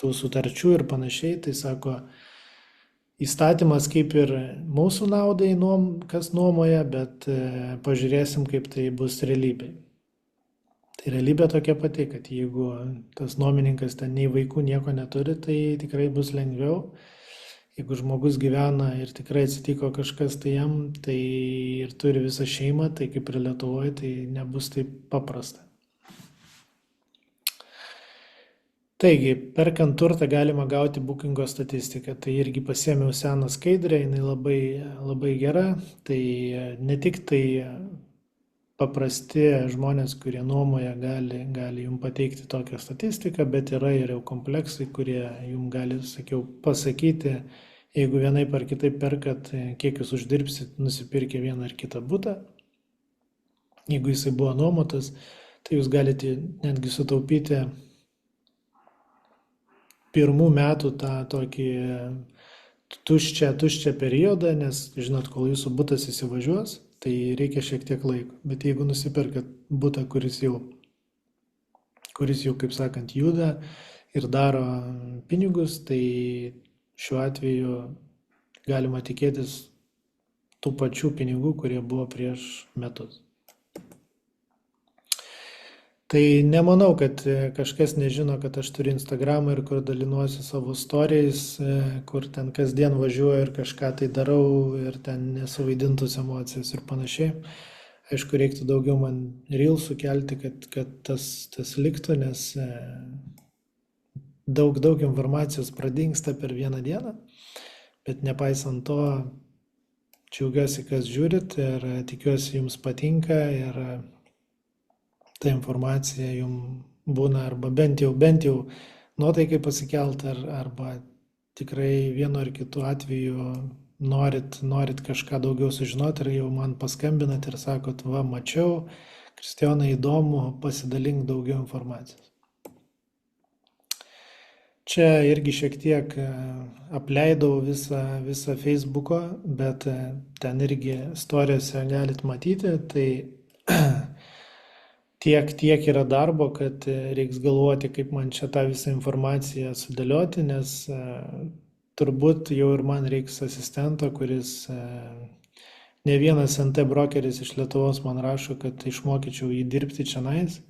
tų sutarčių ir panašiai, tai sako, įstatymas kaip ir mūsų naudai, kas nuomoja, bet pažiūrėsim, kaip tai bus realybėj. Tai realybė tokia pati, kad jeigu tas nuomininkas ten nei vaikų nieko neturi, tai tikrai bus lengviau. Jeigu žmogus gyvena ir tikrai atsitiko kažkas tai jam, tai ir turi visą šeimą, tai kaip ir Lietuvoje, tai nebus taip paprasta. Taigi, perkant turtą galima gauti bookingo statistiką. Tai irgi pasiėmiau seną skaidrę, jinai labai gera. Tai ne tik tai paprasti žmonės, kurie nuomoja, gali jums pateikti tokią statistiką, bet yra ir jau kompleksai, kurie jums gali, pasakyti, jeigu vienaip ar kitaip perkat, kiek jūs uždirbsit nusipirkę vieną ar kitą butą. Jeigu jisai buvo nuomotas, tai jūs galite netgi sutaupyti 1 metų tą tokį tuščią periodą, nes, žinot, kol jūsų butas įsivažiuos, tai reikia šiek tiek laiko. Bet jeigu nusiperkat butą, kuris jau, kaip sakant, juda ir daro pinigus, tai šiuo atveju galima tikėtis tų pačių pinigų, kurie buvo prieš metus. Tai nemanau, kad kažkas nežino, kad aš turiu Instagramą ir kur dalinuosi savo stories, kur ten kasdien važiuoju ir kažką tai darau ir ten nesuvaidintus emocijas ir panašiai. Aišku, reiktų daugiau man reelsų kelti, kad tas liktų, nes daug informacijos pradingsta per vieną dieną, bet nepaisant to, džiaugiuosi, kas žiūrit ir tikiuosi jums patinka ir ta informacija jums būna arba bent jau nuotaikai pasikelt arba tikrai vienu ar kitu atveju norit kažką daugiau sužinoti ir jau man paskambinat ir sakot, va, mačiau, Kristijonai, įdomu, pasidalink daugiau informacijos. Čia irgi šiek tiek apleidau visą Facebooko, bet ten irgi istorijose galit matyti, tai tiek yra darbo, kad reiks galvoti, kaip man čia tą visą informaciją sudėlioti, nes turbūt jau ir man reiks asistento, kuris ne vienas NT brokeris iš Lietuvos man rašo, kad išmokyčiau jį dirbti čionais.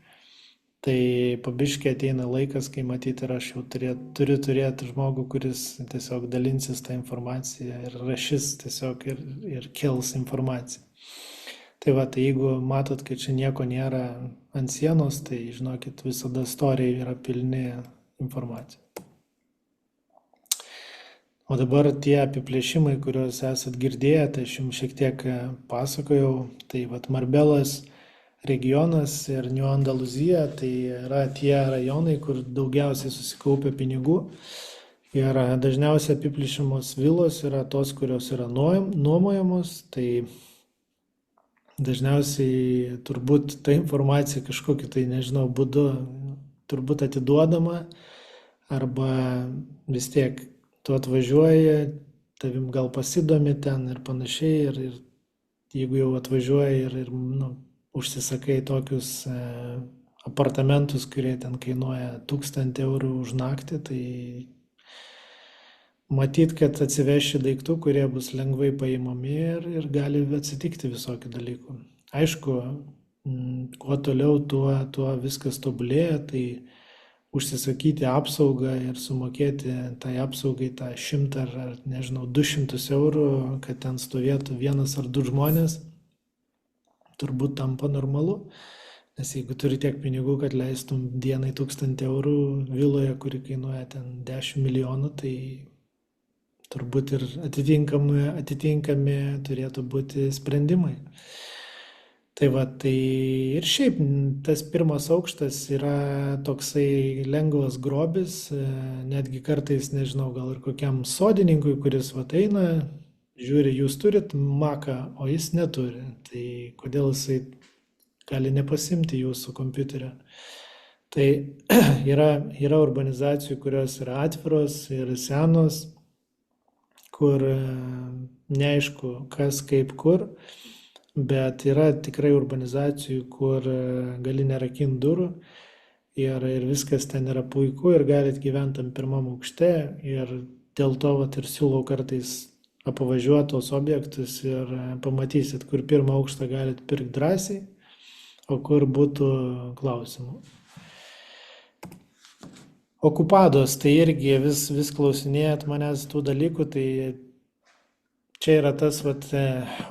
Tai pabiškai ateina laikas, kai matyti ir aš jau turiu turėti žmogų, kuris tiesiog dalinsis tą informaciją ir rašys tiesiog ir kels informaciją. Tai jeigu matot, kad čia nieko nėra ant sienos, tai žinokit, visada storiai yra pilni informacijos. O dabar tie apiplėšimai, kuriuos esat girdėję, tai aš jums šiek tiek pasakojau, tai Marbelas regionas ir New Andalūzija, tai yra tie rajonai, kur daugiausiai susikaupia pinigų. Ir dažniausiai apiplėšimos vilos yra tos, kurios yra nuomojamos, tai dažniausiai turbūt ta informacija kažkokiu tai, nežinau, būdu turbūt atiduodama, arba vis tiek tu atvažiuoji, tavim gal pasidomi ten ir panašiai, ir jeigu jau atvažiuoji ir užsisakai tokius apartamentus, kurie ten kainuoja 1000 eurų už naktį, tai matyt, kad atsiveši daiktų, kurie bus lengvai paimami ir gali atsitikti visokių dalykų. Aišku, kuo toliau, tuo viskas tobulėja, tai užsisakyti apsaugą ir sumokėti tai apsaugai tą 100 ar nežinau, 200 eurų, kad ten stovėtų 1 ar 2 žmonės, turbūt tampa normalu. Nes jeigu turi tiek pinigų, kad leistum dienai 1000 eurų viloje, kuri kainuoja ten 10 milijonų, tai turbūt ir atitinkami turėtų būti sprendimai. Tai va, tai ir šiaip tas pirmas aukštas yra toksai lengvas grobis, netgi kartais, nežinau, gal ir kokiam sodininkui, kuris va eina, žiūri, jūs turit maką, o jis neturi. Tai kodėl jisai gali nepasimti jūsų kompiuterio? Tai yra urbanizacijų, kurios yra atviros ir senos, kur neaišku, kas kaip kur, bet yra tikrai urbanizacijų, kur gali nerakinti durų ir viskas ten yra puiku ir galit gyventi ant pirmam aukšte ir dėl to vat, ir siūlau kartais apvažiuoti tos objektus ir pamatysit, kur pirmą aukštą galit pirkti drąsiai, o kur būtų klausimų. Okupados, tai irgi vis klausinėjat manęs tų dalykų, tai čia yra tas,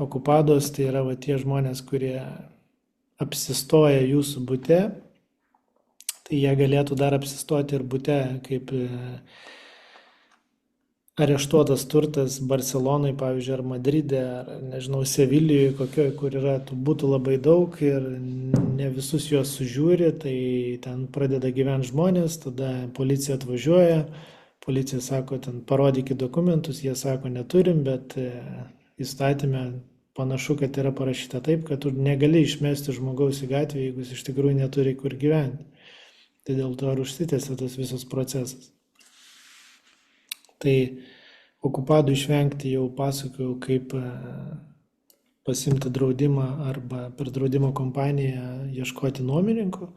okupados, tai yra tie žmonės, kurie apsistoja jūsų bute, tai jie galėtų dar apsistoti ir bute, kaip areštuotas turtas Barcelonai, pavyzdžiui, ar Madride, ar, nežinau, Sevilijoje, kokioje, kur yra tų būtų labai daug ir ne visus juos sužiūri, tai ten pradeda gyventi žmonės, tada policija atvažiuoja, policija sako, ten parodykit dokumentus, jie sako, neturim, bet įstatymė panašu, kad yra parašyta taip, kad tu negali išmesti žmogaus į gatvę, jeigu jis iš tikrųjų neturi kur gyventi. Tai dėl to ir užsitęsia tas visas procesas. Tai okupadų išvengti jau pasakojau, kaip pasimti draudimą arba per draudimo kompaniją ieškoti nuomininkų,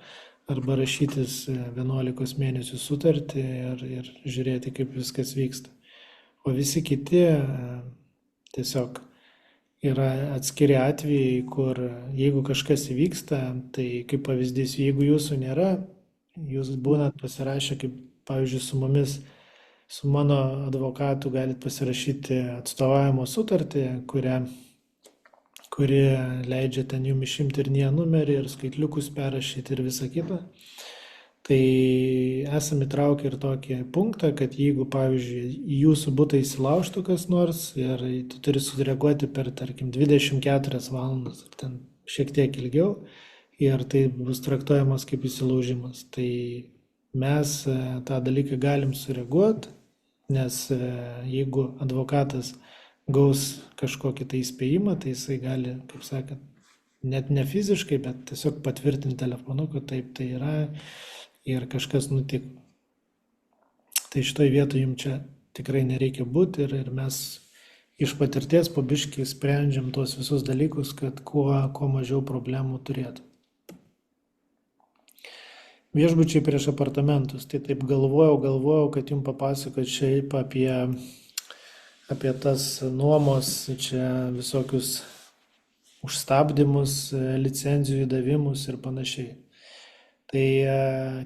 arba rašytis 11 mėnesių sutartį ir žiūrėti, kaip viskas vyksta. O visi kiti tiesiog yra atskiri atvejai, kur jeigu kažkas įvyksta, tai kaip pavyzdys, jeigu jūsų nėra, jūs būnat pasirašę, kaip pavyzdžiui su mumis, su mano advokatu galit pasirašyti atstovavimo sutartį, kuri leidžia ten jums išimti ir NIE numerį, ir skaitliukus perrašyti ir visą kitą. Tai esame įtraukę ir tokį punktą, kad jeigu, pavyzdžiui, į jūsų butą įsilaužtų kas nors ir tu turi sureaguoti per, tarkim, 24 valandas, ar ten šiek tiek ilgiau, ir tai bus traktuojamas kaip įsilaužimas. Tai mes tą dalyką galim sureaguoti, nes jeigu advokatas gaus kažkokį tai įspėjimą, tai jisai gali, kaip sakant, net ne fiziškai, bet tiesiog patvirtinti telefonu, kad taip tai yra ir kažkas nutiko. Tai šitoj vietoje jums čia tikrai nereikia būti ir mes iš patirties po biškį sprendžiam tuos visus dalykus, kad kuo mažiau problemų turėtų. Viešbučiai prieš apartamentus. Tai taip galvojau, kad jums papasakot šiaip apie tas nuomos, čia visokius užstabdymus, licenzijų davimus ir panašiai. Tai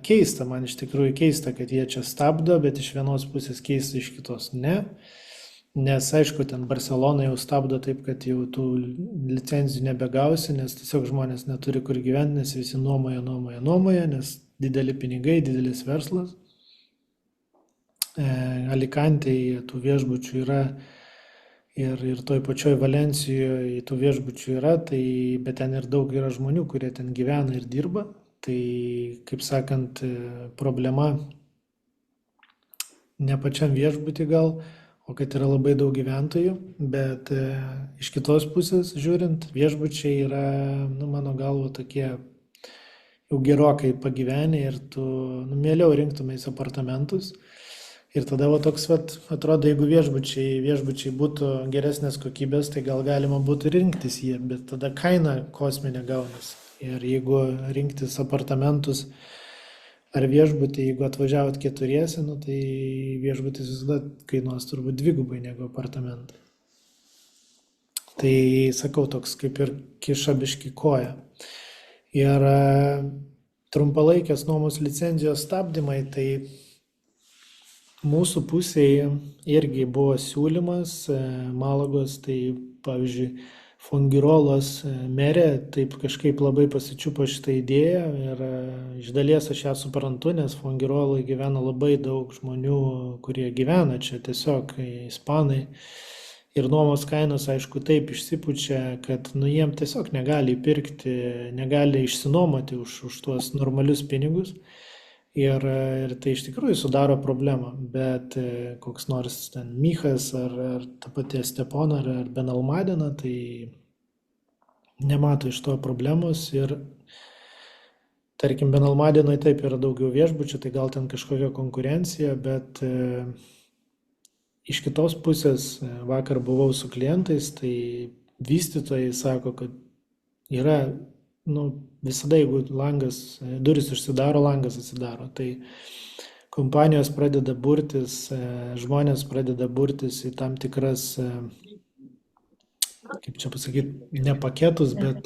keista, man iš tikrųjų keista, kad jie čia stabdo, bet iš vienos pusės keista, iš kitos ne. Nes aišku, ten Barcelona jau stabdo taip, kad jau tų licenzijų nebegausi, nes tiesiog žmonės neturi kur gyventi, nes visi nuomoja, nes dideli pinigai, didelis verslas. Alicantėje tų viešbučių yra ir toj pačioj Valencijoje tų viešbučių yra, tai, bet ten ir daug yra žmonių, kurie ten gyvena ir dirba. Tai, kaip sakant, problema ne pačiam viešbutį gal, o kad yra labai daug gyventojų, bet iš kitos pusės žiūrint, viešbučiai yra, nu, mano galvo, tokie jau gerokai pagyvenę ir tu, nu, mieliau rinktumės apartamentus. Ir tada va toks, vat, atrodo, jeigu viešbučiai būtų geresnės kokybės, tai gal galima būtų rinktis jie, bet tada kaina kosminė gaunasi. Ir jeigu rinktis apartamentus ar viešbutį, jeigu atvažiavot keturiesi, nu, tai viešbutis visada kainuos turbūt dvigubai negu apartamentai. Tai sakau, toks kaip ir kiša biški koja. Ir trumpalaikės nuomos licenzijos stabdymai, tai mūsų pusėje irgi buvo siūlymas Malagos, tai pavyzdžiui, Fongirolos merė taip kažkaip labai pasičiupo šitą idėją ir iš dalies aš ją suprantu, nes Fongiroloje gyvena labai daug žmonių, kurie gyvena čia tiesiog ispanai. Ir nuomos kainos, aišku, taip išsipučia, kad nu, jiem tiesiog negali įpirkti, negali išsinuomoti už tuos normalius pinigus. Ir tai iš tikrųjų sudaro problemą, bet koks nors ten Michas ar ta pati Estepona ar Benalmadena, tai nemato iš to problemos ir tarkim Benalmadenoje taip yra daugiau viešbučių, tai gal ten kažkokia konkurencija, bet iš kitos pusės vakar buvau su klientais, tai vystytojai sako, kad yra nu, visada, jeigu duris užsidaro, langas atsidaro. Tai kompanijos pradeda burtis, žmonės pradeda burtis į tam tikras, kaip čia pasakyti, ne paketus, bet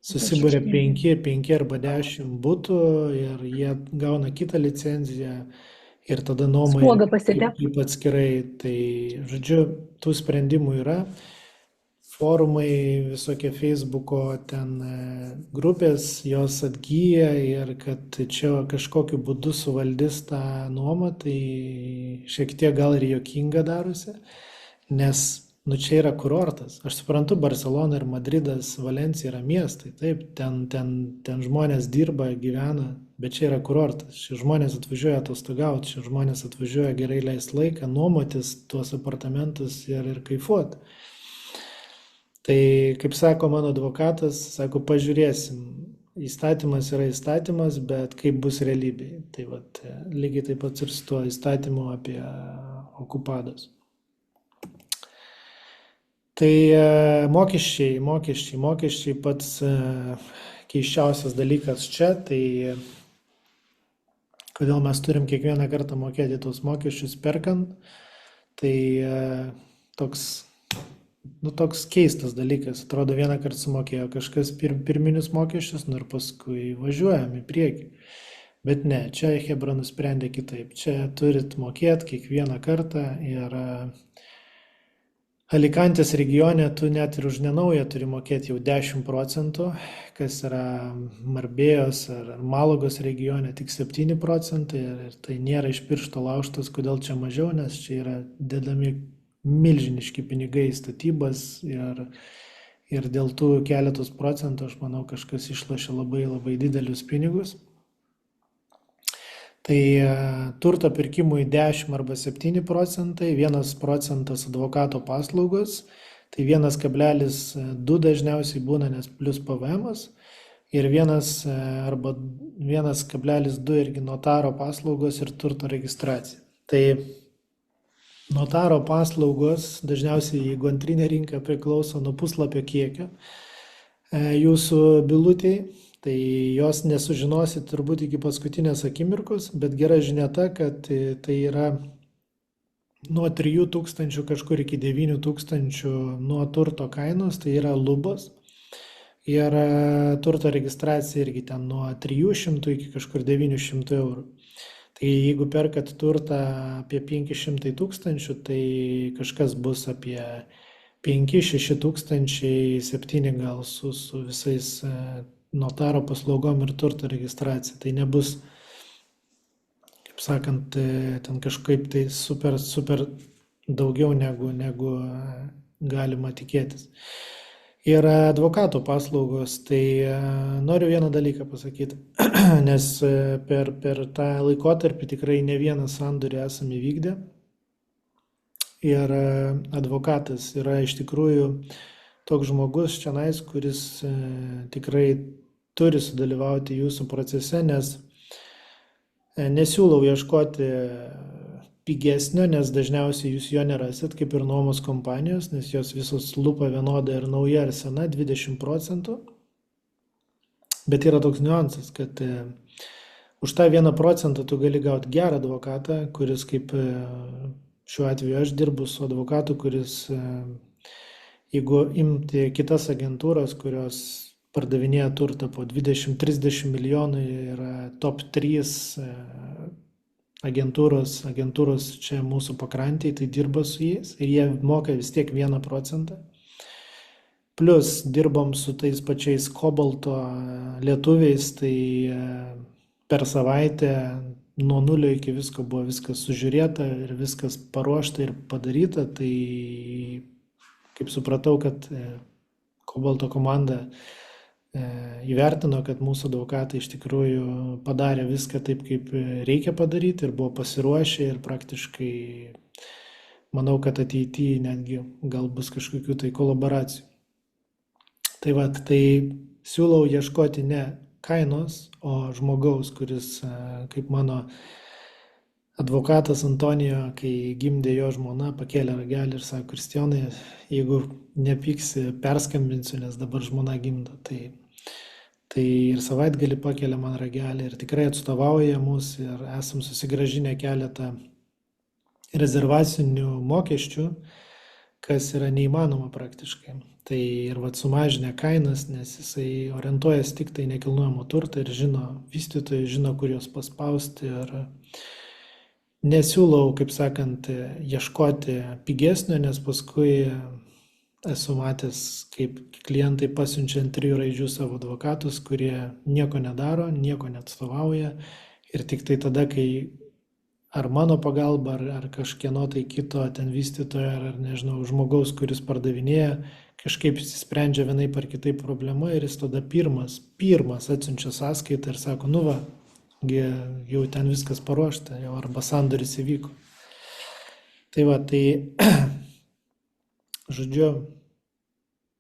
susibūrė 5 arba 10 būtų ir jie gauna kitą licenciją ir tada nuomoja kaip atskirai. Tai, žodžiu, tų sprendimų yra. Forumai, visokie Facebooko ten grupės, jos atgyja ir kad čia kažkokiu būdu suvaldys tą nuomą, tai šiek tiek gal ir juokinga darosi, nes nu, čia yra kurortas. Aš suprantu, Barcelona ir Madridas, Valencija yra miestai, taip, ten žmonės dirba, gyvena, bet čia yra kurortas. Čia žmonės atvažiuoja atostogauti, čia žmonės atvažiuoja gerai leisti laiką, nuomotis tuos apartamentus ir kaifuoti. Tai, kaip sako mano advokatas, sako, pažiūrėsim, įstatymas yra įstatymas, bet kaip bus realybėje. Tai vat, lygiai taip pat ir su tuo įstatymu apie okupados. Tai mokesčiai pats keiščiausias dalykas čia, tai kodėl mes turim kiekvieną kartą mokėti tos mokesčius perkant, tai toks keistas dalykas. Atrodo, vieną kartą sumokėjo kažkas pirminius mokesčius, nu ir paskui važiuojam į priekį. Bet ne, čia Hebra nusprendė kitaip. Čia turit mokėti kiekvieną kartą ir Alicantės regione tu net ir už nenaują turi mokėti jau 10%, kas yra Marbėjos ar Malagos regione tik 7% ir tai nėra iš piršto laužtas, kodėl čia mažiau, nes čia yra dedami milžiniški pinigai į statybas ir dėl tų keletos procentų, aš manau, kažkas išlošia labai labai didelius pinigus. Tai turto pirkimui 10 arba 7%, 1% advokato paslaugos, tai 1,2 dažniausiai būna, nes plus PVM-as ir 1 arba 1,2 irgi notaro paslaugos ir turto registracija. Tai notaro paslaugos dažniausiai, jeigu antrinė rinka priklauso nuo puslapio kiekio jūsų bylutėj, tai jos nesužinosit turbūt iki paskutinės akimirkos, bet gera žinia ta, kad tai yra nuo 3000 kažkur iki 9000 nuo turto kainos, tai yra lubos. Ir turto registracija irgi ten nuo 300 iki kažkur 900 eurų. Tai jeigu perkat turtą apie 500 tūkstančių, tai kažkas bus apie 5-6 tūkstančiai, 7 gal su visais notaro paslaugom ir turto registracija. Tai nebus, kaip sakant, ten kažkaip tai super daugiau negu galima tikėtis. Ir advokato paslaugos, tai noriu vieną dalyką pasakyti, nes per tą laikotarpį tikrai ne vieną sandorį esame įvykdę. Ir advokatas yra iš tikrųjų toks žmogus čionais, kuris tikrai turi sudalyvauti jūsų procese, nes nesiūlau ieškoti pigesnio, nes dažniausiai jūs jo nerasit, kaip ir nuomos kompanijos, nes jos visos lupa vienoda ir nauja ar sena 20%. Bet yra toks niuansas, kad už tą 1% tu gali gauti gerą advokatą, kuris kaip šiuo atveju aš dirbu su advokatu, kuris, jeigu imti kitas agentūras, kurios pardavinėja turtą po 20-30 milijonų, yra top 3 agentūros čia mūsų pakrantėje, tai dirba su jais ir jie moka vis tiek 1%. Plus dirbom su tais pačiais kobalto lietuviais, tai per savaitę nuo nulio iki visko buvo viskas sužiūrėta ir viskas paruošta ir padaryta. Tai kaip supratau, kad kobalto komanda įvertino, kad mūsų advokatai iš tikrųjų padarė viską taip, kaip reikia padaryti ir buvo pasiruošę ir praktiškai manau, kad ateityje netgi gal bus kažkokių tai kolaboracijų. Tai siūlau ieškoti ne kainos, o žmogaus, kuris, kaip mano advokatas Antonijo, kai gimdė jo žmona, pakėlė ragelį ir sako, Kristijonai, jeigu nepyksi, perskambinsiu, nes dabar žmona gimdo. Tai ir savaitgalį pakėlė man ragelį ir tikrai atstovauja mus ir esam susigrąžinę keletą rezervacinių mokesčių, kas yra neįmanoma praktiškai. Tai ir sumažinę kainas, nes jisai orientuojasi tik tai nekilnojamo turtą ir žino vystytojai, žino, kur juos paspausti ir nesiūlau, kaip sakant, ieškoti pigesnio, nes paskui esu matęs, kaip klientai pasiunčia ant 3 raidžių savo advokatus, kurie nieko nedaro, nieko neatstovauja ir tik tai tada, kai ar mano pagalba, ar kažkieno tai kito ten vystytojo, ar nežinau, žmogaus, kuris pardavinėja, kažkaip sprendžia vienaip ar kitaip problema ir jis tada pirmas atsiunčia sąskaitą ir sako, nu va, jau ten viskas paruošta, jau arba sandoris įvyko. Tai žodžiu,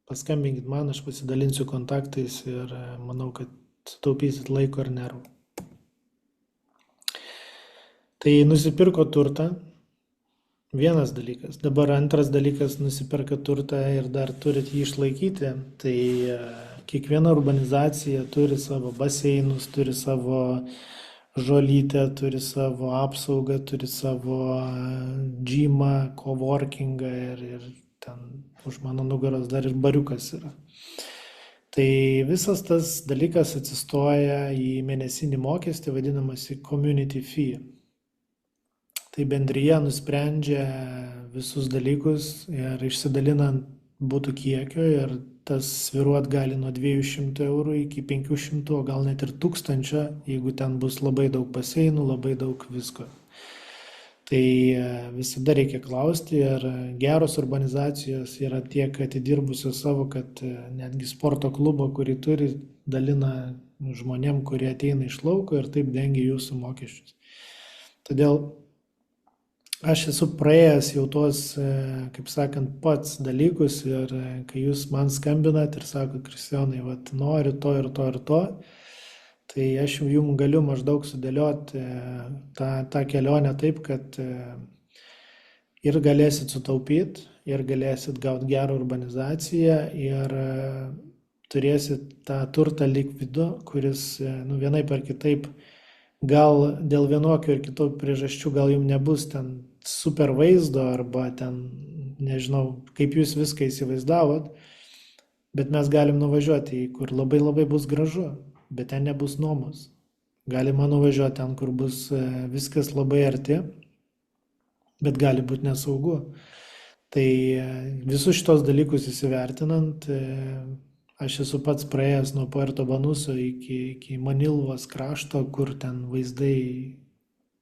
paskambinkit man, aš pasidalinsiu kontaktais ir manau, kad sutaupysit laiko ir nervų. Tai nusipirko turtą, vienas dalykas. Dabar antras dalykas, nusipirka turtą ir dar turit jį išlaikyti. Tai kiekviena urbanizacija turi savo baseinus, turi savo žolytę, turi savo apsaugą, turi savo džymą, coworkingą ir ten už mano nugaros dar ir bariukas yra. Tai visas tas dalykas atsistoja į mėnesinį mokestį, vadinamasi community fee. Tai bendrija nusprendžia visus dalykus ir išsidalinant būtų kiekio ir tas sviruot gali nuo 200 eurų iki 500, o gal net ir 1000, jeigu ten bus labai daug baseinų, labai daug visko. Tai visada reikia klausti ir geros urbanizacijos yra tiek atidirbusios savo, kad netgi sporto klubo, kurį turi, dalina žmonėm, kurie ateina iš lauko ir taip dengia jūsų mokesčius. Todėl aš esu praėjęs jau tuos, kaip sakant, pats dalykus ir kai jūs man skambinat ir sakot, Kristijonai, noriu to ir to ir to, tai aš jums galiu maždaug sudėlioti tą kelionę taip, kad ir galėsit sutaupyti, ir galėsit gauti gerą urbanizaciją, ir turėsit tą turtą likvidu, kuris vienaip ar kitaip, gal dėl vienokio ir kito priežasčių, gal jums nebus ten super vaizdo, arba ten, nežinau, kaip jūs viską įsivaizdavot, bet mes galim nuvažiuoti, kur labai labai bus gražu. Bet ten nebus nuomos. Galima nuvažiuoti ten, kur bus viskas labai arti, bet gali būti nesaugu. Tai visus šitos dalykus įsivertinant, aš esu pats praėjęs nuo Puerto Banuso iki Manilvos krašto, kur ten vaizdai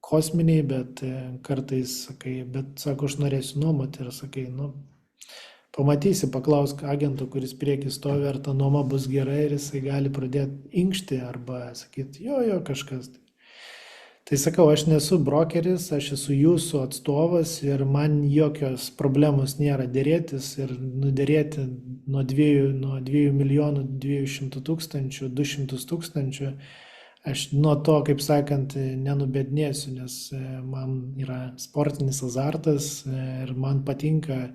kosminiai, bet kartais sakai, bet sako, aš norėsiu nuomoti ir sakai, nu, pamatysi, paklausk agento, kuris prieki stovi, ar ta nuoma bus gera ir jisai gali pradėti inkšti arba sakyti, jo, kažkas. Tai sakau, aš nesu brokeris, aš esu jūsų atstovas ir man jokios problemos nėra dėrėtis ir nuderėti nuo 2 milijonų 200 tūkstančių, 200 tūkstančių. Aš nuo to, kaip sakant, nenubednėsiu, nes man yra sportinis azartas ir man patinka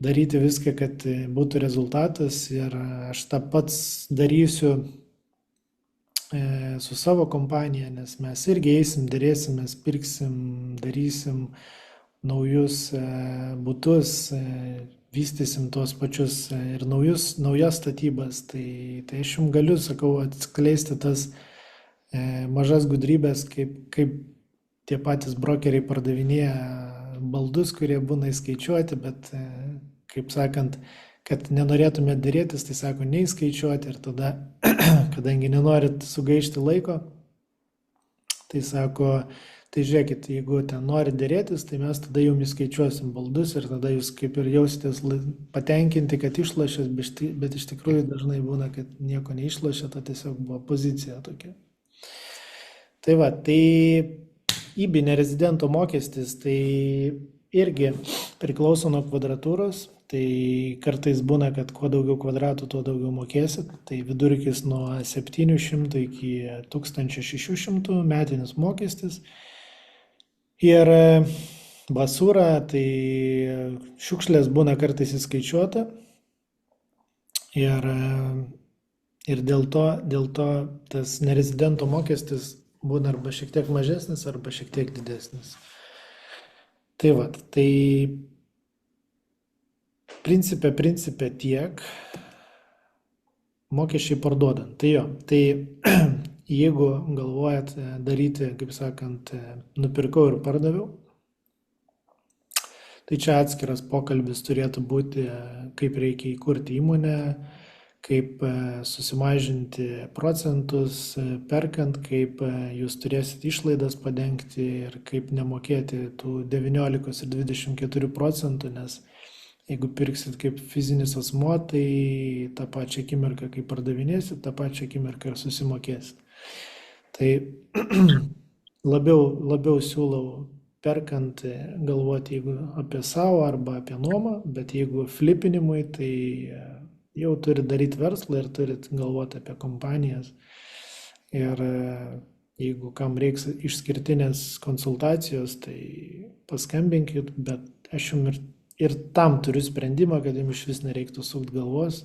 daryti viską, kad būtų rezultatas ir aš tą pats darysiu su savo kompanija, nes mes irgi eisim, dėrėsimės, pirksim, darysim naujus butus, vystysim tuos pačius ir naujas statybas. Tai aš jums galiu, sakau, atskleisti tas mažas gudrybės, kaip tie patys brokeriai pardavinėja baldus, kurie būna įskaičiuoti, bet, kaip sakant, kad nenorėtumėt dėrėtis, tai sako, neįskaičiuoti ir tada, kadangi nenorit sugaišti laiko, tai sako, tai žiūrėkit, jeigu ten norit dėrėtis, tai mes tada jums įskaičiuosim baldus ir tada jūs kaip ir jausitės patenkinti, kad išlošėt, bet iš tikrųjų dažnai būna, kad nieko neišlošėt, o tiesiog buvo pozicija tokia. Tai va, tai IBI nerezidento mokestis, tai irgi priklauso nuo kvadratūros. Tai kartais būna, kad kuo daugiau kvadratų, tuo daugiau mokėsit. Tai vidurkis nuo 700 iki 1600 metinis mokestis. Ir basūra, tai šiukšlės būna kartais įskaičiuota. Ir dėl to tas nerezidento mokestis būna arba šiek tiek mažesnis, arba šiek tiek didesnis. Tai va, tai principe tiek mokesčiai parduodant. Tai jo, tai jeigu galvojat daryti, kaip sakant, nupirkau ir pardaviau, tai čia atskiras pokalbis turėtų būti, kaip reikia įkurti įmonę, kaip susimažinti procentus perkant, kaip jūs turėsit išlaidas padengti ir kaip nemokėti tų 19 ir 24 procentų, nes jeigu pirksit kaip fizinis asmuo, tai tą pačią akimirką, kai pardavinėsit, tą pačią akimirką ir susimokėsit. Tai labiau siūlau perkant galvoti jeigu apie savo arba apie nuomą, bet jeigu flipinimui, tai jau turit daryti verslą ir turit galvoti apie kompanijas. Ir jeigu kam reiks išskirtinės konsultacijos, tai paskambinkit, bet aš jums ir tam turiu sprendimą, kad jums iš vis nereiktų sukti galvos,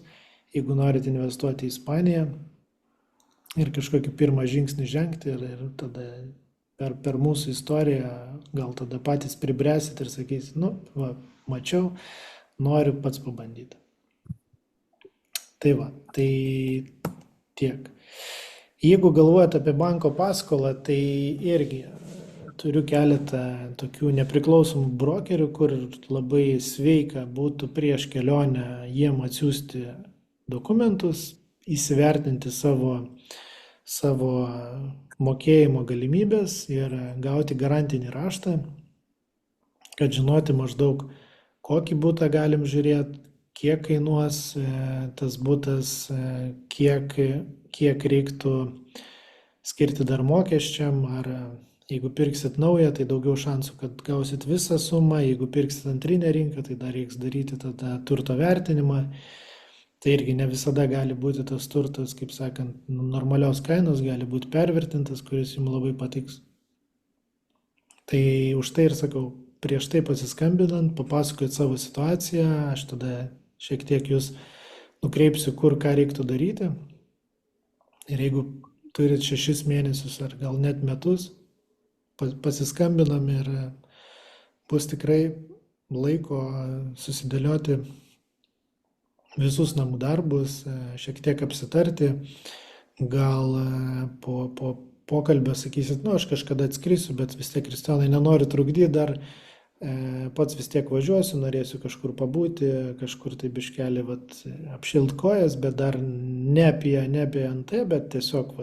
jeigu norit investuoti į Ispaniją ir kažkokį pirmą žingsnį žengti ir tada per mūsų istoriją gal tada patys pribręsit ir sakysit, va, mačiau, noriu pats pabandyti. Tai va, tai tiek. Jeigu galvojat apie banko paskolą, tai irgi turiu keletą tokių nepriklausomų brokerių, kur labai sveika būtų prieš kelionę jiem atsiųsti dokumentus, įsivertinti savo mokėjimo galimybės ir gauti garantinį raštą, kad žinoti maždaug, kokį butą galim žiūrėti, kiek kainuos tas butas, kiek reiktų skirti dar mokesčiam, ar jeigu pirksit naują, tai daugiau šansų, kad gausit visą sumą, jeigu pirksit antrinę rinką, tai dar reiks daryti tada turto vertinimą. Tai irgi ne visada gali būti tas turtas, kaip sakant, normalios kainos, gali būti pervertintas, kuris jums labai patiks. Tai už tai ir sakau, prieš tai pasiskambinant, papasakojot savo situaciją, aš tada šiek tiek jūs nukreipsiu, kur ką reiktų daryti. Ir jeigu turit 6 mėnesius ar gal net metus, pasiskambinam ir bus tikrai laiko susidėlioti visus namų darbus, šiek tiek apsitarti, gal po pokalbio sakysit, aš kažkada atskrisiu, bet vis tiek, Kristijonai, nenoriu trukdyti dar, pats vis tiek važiuosiu, norėsiu kažkur pabūti, kažkur tai biškelį apšilt kojas, bet dar ne apie NT, bet tiesiog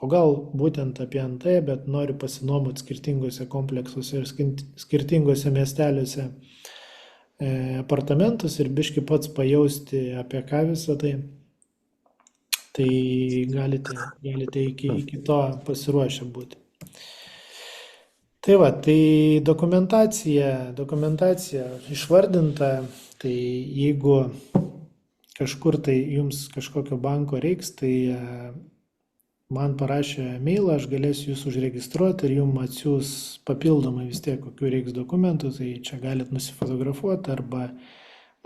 O gal būtent apie NT, bet nori pasinuomoti skirtingose kompleksuose ir skirtingose miesteliuose apartamentus ir biški pats pajausti apie ką visą tai. Tai galite iki to pasiruošę būti. Tai va, tai dokumentacija išvardinta, tai jeigu kažkur tai jums kažkokio banko reiks, tai man parašė mailą, aš galėsiu jūs užregistruoti ir jums atsiūs papildomai vis tiek, kokių reiks dokumentų, tai čia galit nusifotografuoti arba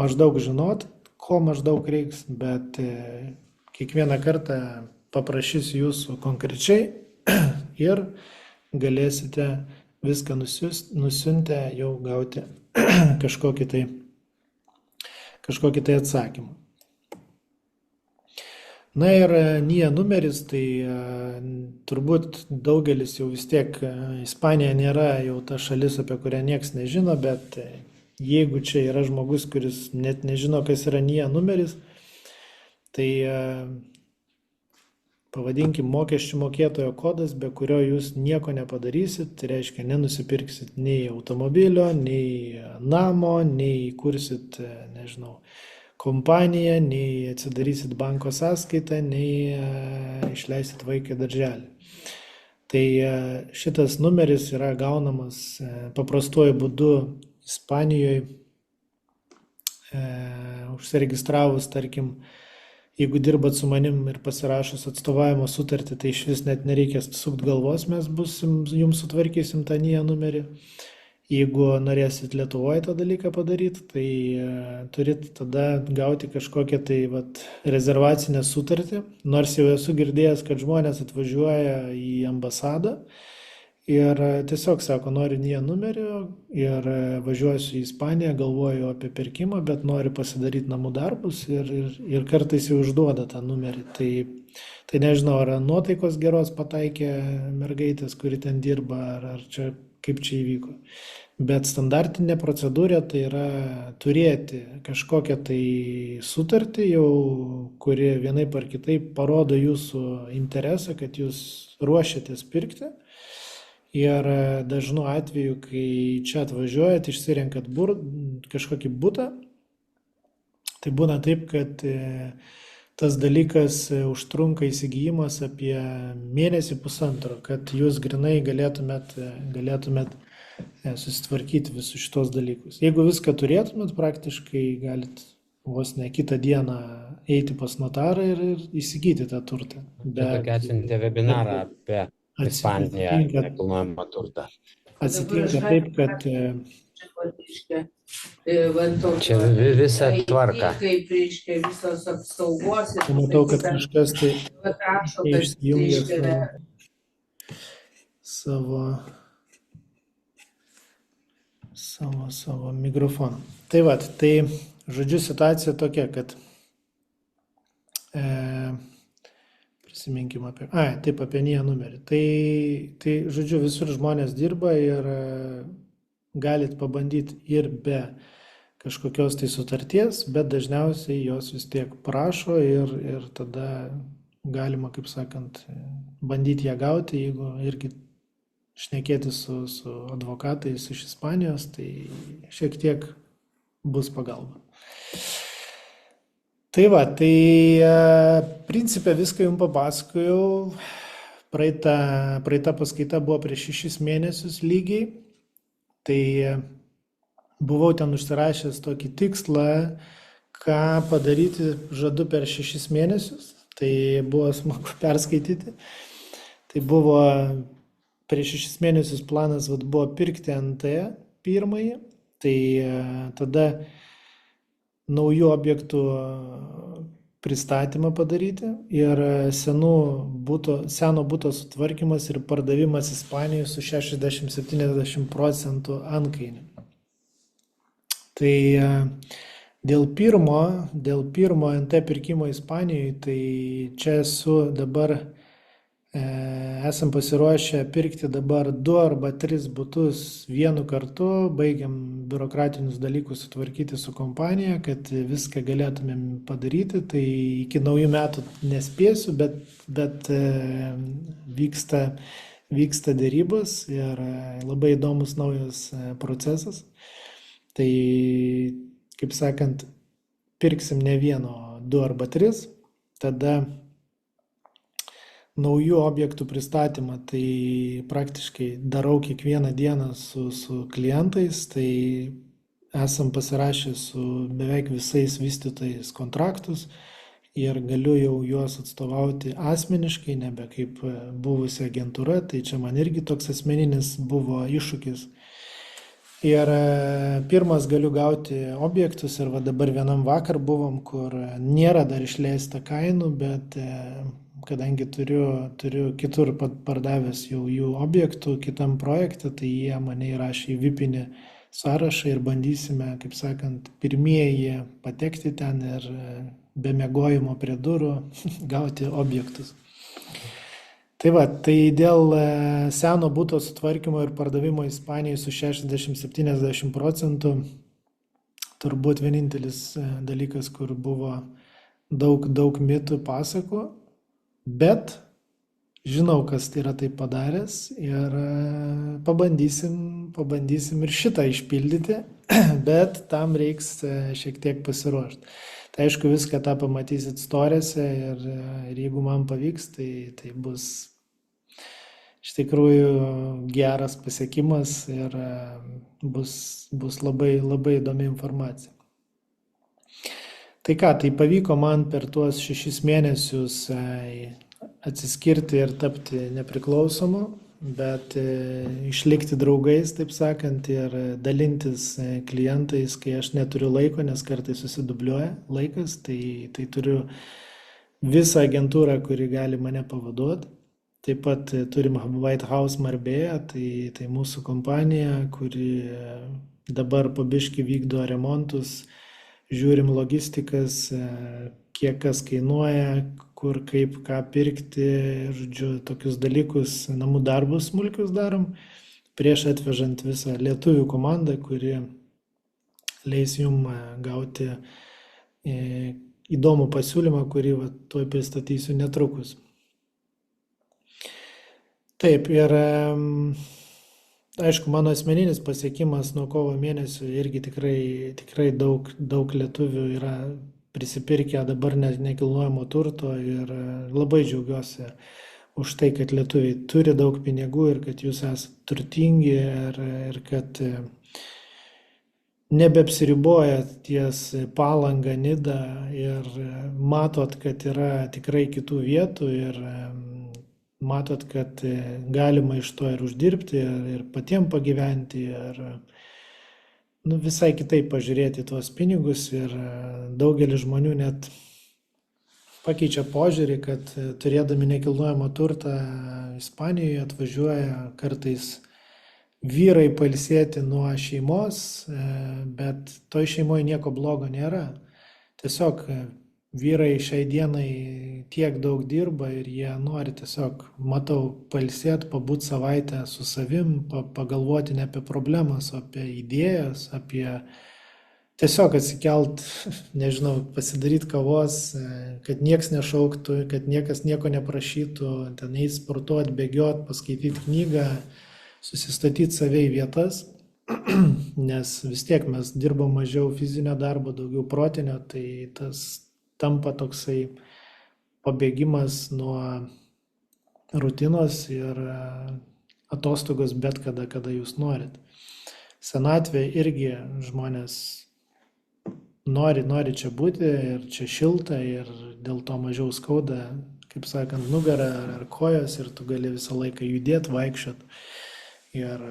maždaug žinot, ko maždaug reiks, bet kiekvieną kartą paprašysiu jūsų konkrečiai ir galėsite viską nusiuntę jau gauti kažkokį tai atsakymą. Na ir NIE numeris, tai turbūt daugelis jau vis tiek, Ispanija nėra jau ta šalis, apie kurią nieks nežino, bet jeigu čia yra žmogus, kuris net nežino, kas yra NIE numeris, tai pavadinkim mokesčių mokėtojo kodas, be kurio jūs nieko nepadarysit, tai reiškia nenusipirksit nei automobilio, nei namo, nei kursit, nežinau, kompaniją, nei atsidarysit banko sąskaitą, nei išleisit vaiką į darželį. Tai šitas numeris yra gaunamas paprastuoju būdu Ispanijoje, užsiregistravus, tarkim, jeigu dirbat su manim ir pasirašus atstovavimo sutartį, tai iš vis net nereikia sukt galvos, mes jums sutvarkysim tą NIE numerį. Jeigu norėsit Lietuvoje tą dalyką padaryti, tai turit tada gauti kažkokią tai rezervacinę sutartį, nors jau esu girdėjęs, kad žmonės atvažiuoja į ambasadą ir tiesiog sako, noriu NIE numerį ir važiuosiu į Ispaniją, galvoju apie pirkimą, bet noriu pasidaryti namų darbus ir kartais jau užduoda tą numerį. Tai nežinau, ar nuotaikos geros pataikė mergaitės, kuri ten dirba, ar čia kaip čia įvyko. Bet standartinė procedūra tai yra turėti kažkokią tai sutartį jau, kuri vienaip ar kitaip parodo jūsų interesą, kad jūs ruošiatės pirkti. Ir dažnu atveju, kai čia atvažiuojat, išsirenkat kažkokį butą, tai būna taip, kad tas dalykas užtrunka įsigijimas apie mėnesį pusantro, kad jūs grinai galėtumėt susitvarkyti visus šitos dalykus. Jeigu viską turėtumėt, praktiškai galit vos ne kitą dieną eiti pas notarą ir įsigyti tą turtą. Tokia atsiuntė webinarą apie Ispaniją nekilnojamą turtą. Atsitinka taip, kad Čia visa tvarka. Kaip reiškia visos apsaugos. Matau, kad kažkas tai išsijungia savo mikrofoną. Tai va, tai žodžiu situacija tokia, kad prisiminkim apie NIE numerį. Tai žodžiu, visur žmonės dirba ir galit pabandyti ir be kažkokios tai sutarties, bet dažniausiai jos vis tiek prašo ir tada galima, kaip sakant, bandyti ją gauti, jeigu irgi šnekėti su advokatais iš Ispanijos, tai šiek tiek bus pagalba. Tai va, tai principė viską jums papasakojau. Praeita paskaita buvo prieš 6 mėnesius lygiai. Tai buvau ten užsirašęs tokį tikslą, ką padaryti žadu per 6 mėnesius. Tai buvo smagu perskaityti. Tai buvo prieš 6 mėnesius planas buvo pirkti NT pirmąjį. Tai tada naujų objektų pristatymą padaryti ir seno buto sutvarkymas ir pardavimas Ispanijoje su 60-70% antkainiu. Tai dėl pirmo NT pirkimo Ispanijoje, tai čia esu dabar Esam pasiruošę pirkti dabar 2 arba 3 butus vienu kartu, baigiam biurokratinius dalykus sutvarkyti su kompanija, kad viską galėtumėm padaryti. Tai iki naujų metų nespėsiu, bet vyksta dėrybos ir labai įdomus naujas procesas. Tai, kaip sakant, pirksim ne vieno, 2 arba 3, tada naujų objektų pristatymą, tai praktiškai darau kiekvieną dieną su klientais, tai esam pasirašę su beveik visais vystytojais kontraktus ir galiu jau juos atstovauti asmeniškai, nebe kaip buvusi agentūra, tai čia man irgi toks asmeninis buvo iššūkis. Ir pirmas galiu gauti objektus ir va dabar vienam vakar buvom, kur nėra dar išleista kainų, bet kadangi turiu kitur pardavęs jau jų objektų kitam projekte, tai jie mane įrašė į VIP-inį sąrašą ir bandysime, kaip sakant, pirmieji patekti ten ir be miegojimo prie durų gauti objektus. Tai va, tai dėl seno buto sutvarkymo ir pardavimo Ispanijoje su 60-70%, turbūt vienintelis dalykas, kur buvo daug mitų pasakų, bet žinau, kas yra tai padaręs ir pabandysim ir šitą išpildyti, bet tam reiks šiek tiek pasiruošti. Tai aišku, viską tą pamatysit storėse ir jeigu man pavyks, tai bus iš tikrųjų geras pasiekimas ir bus labai įdomi informacija. Tai ką, tai pavyko man per tuos 6 mėnesius atsiskirti ir tapti nepriklausomu, bet išlikti draugais, taip sakant, ir dalintis klientais, kai aš neturiu laiko, nes kartais susidubliuoja laikas, tai turiu visą agentūrą, kuri gali mane pavaduoti. Taip pat turim White House Marbėje, tai mūsų kompanija, kuri dabar po biškį vykdo remontus, žiūrim logistikas, kiek kas kainuoja, kur kaip ką pirkti, žodžiu, tokius dalykus, namų darbus smulkius darom, prieš atvežant visą lietuvių komandą, kuri leis jum gauti įdomų pasiūlymą, kurį tuoj pristatysiu netrukus. Taip, ir aišku, mano asmeninis pasiekimas nuo kovo mėnesio irgi tikrai daug lietuvių yra prisipirkę dabar nekilnojamo turto ir labai džiaugiuosi už tai, kad lietuviai turi daug pinigų ir kad jūs esate turtingi ir kad nebeapsiribojat ties Palanga, Nida ir matot, kad yra tikrai kitų vietų ir matot, kad galima iš to ir uždirbti ir patiems pagyventi ir visai kitaip pažiūrėti tuos pinigus ir daugelis žmonių net pakeičia požiūrį, kad turėdami nekilnojamą turtą Ispanijoje atvažiuoja kartais vyrai pailsėti nuo šeimos, bet toj šeimoje nieko blogo nėra. Tiesiog vyrai šiai dienai tiek daug dirba ir jie nori tiesiog, matau, pailsėti, pabūt savaitę su savim, pagalvoti ne apie problemas, o apie idėjas, apie tiesiog atsikelt, nežinau, pasidaryti kavos, kad nieks nešauktų, kad niekas nieko neprašytų, ten eiti sportuoti, bėgioti, paskaityti knygą, susistatyti save į vietas, nes vis tiek mes dirbam mažiau fizinio darbo, daugiau protinio, tai tas tampa toksai pabėgimas nuo rutinos ir atostogos bet kada jūs norit. Senatvė irgi žmonės nori čia būti ir čia šilta ir dėl to mažiau skauda, kaip sakant, nugarą ar kojos ir tu gali visą laiką judėti, vaikščiot. Ir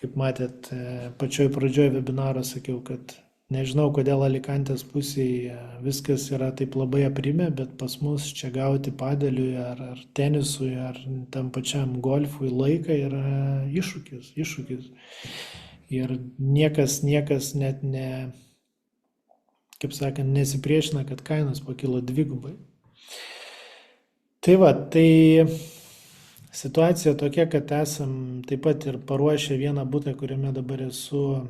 kaip matėt, pačioj pradžioj webinaro sakiau, kad nežinau, kodėl Alikantės pusėje viskas yra taip labai aprimę, bet pas mus čia gauti padeliui ar tenisui ar tam pačiam golfui laiką yra iššūkis. Ir niekas net kaip sakant, nesipriešina, kad kainos pakilo dvigubai. Tai va, tai situacija tokia, kad esam taip pat ir paruošę vieną butą, kuriame dabar esu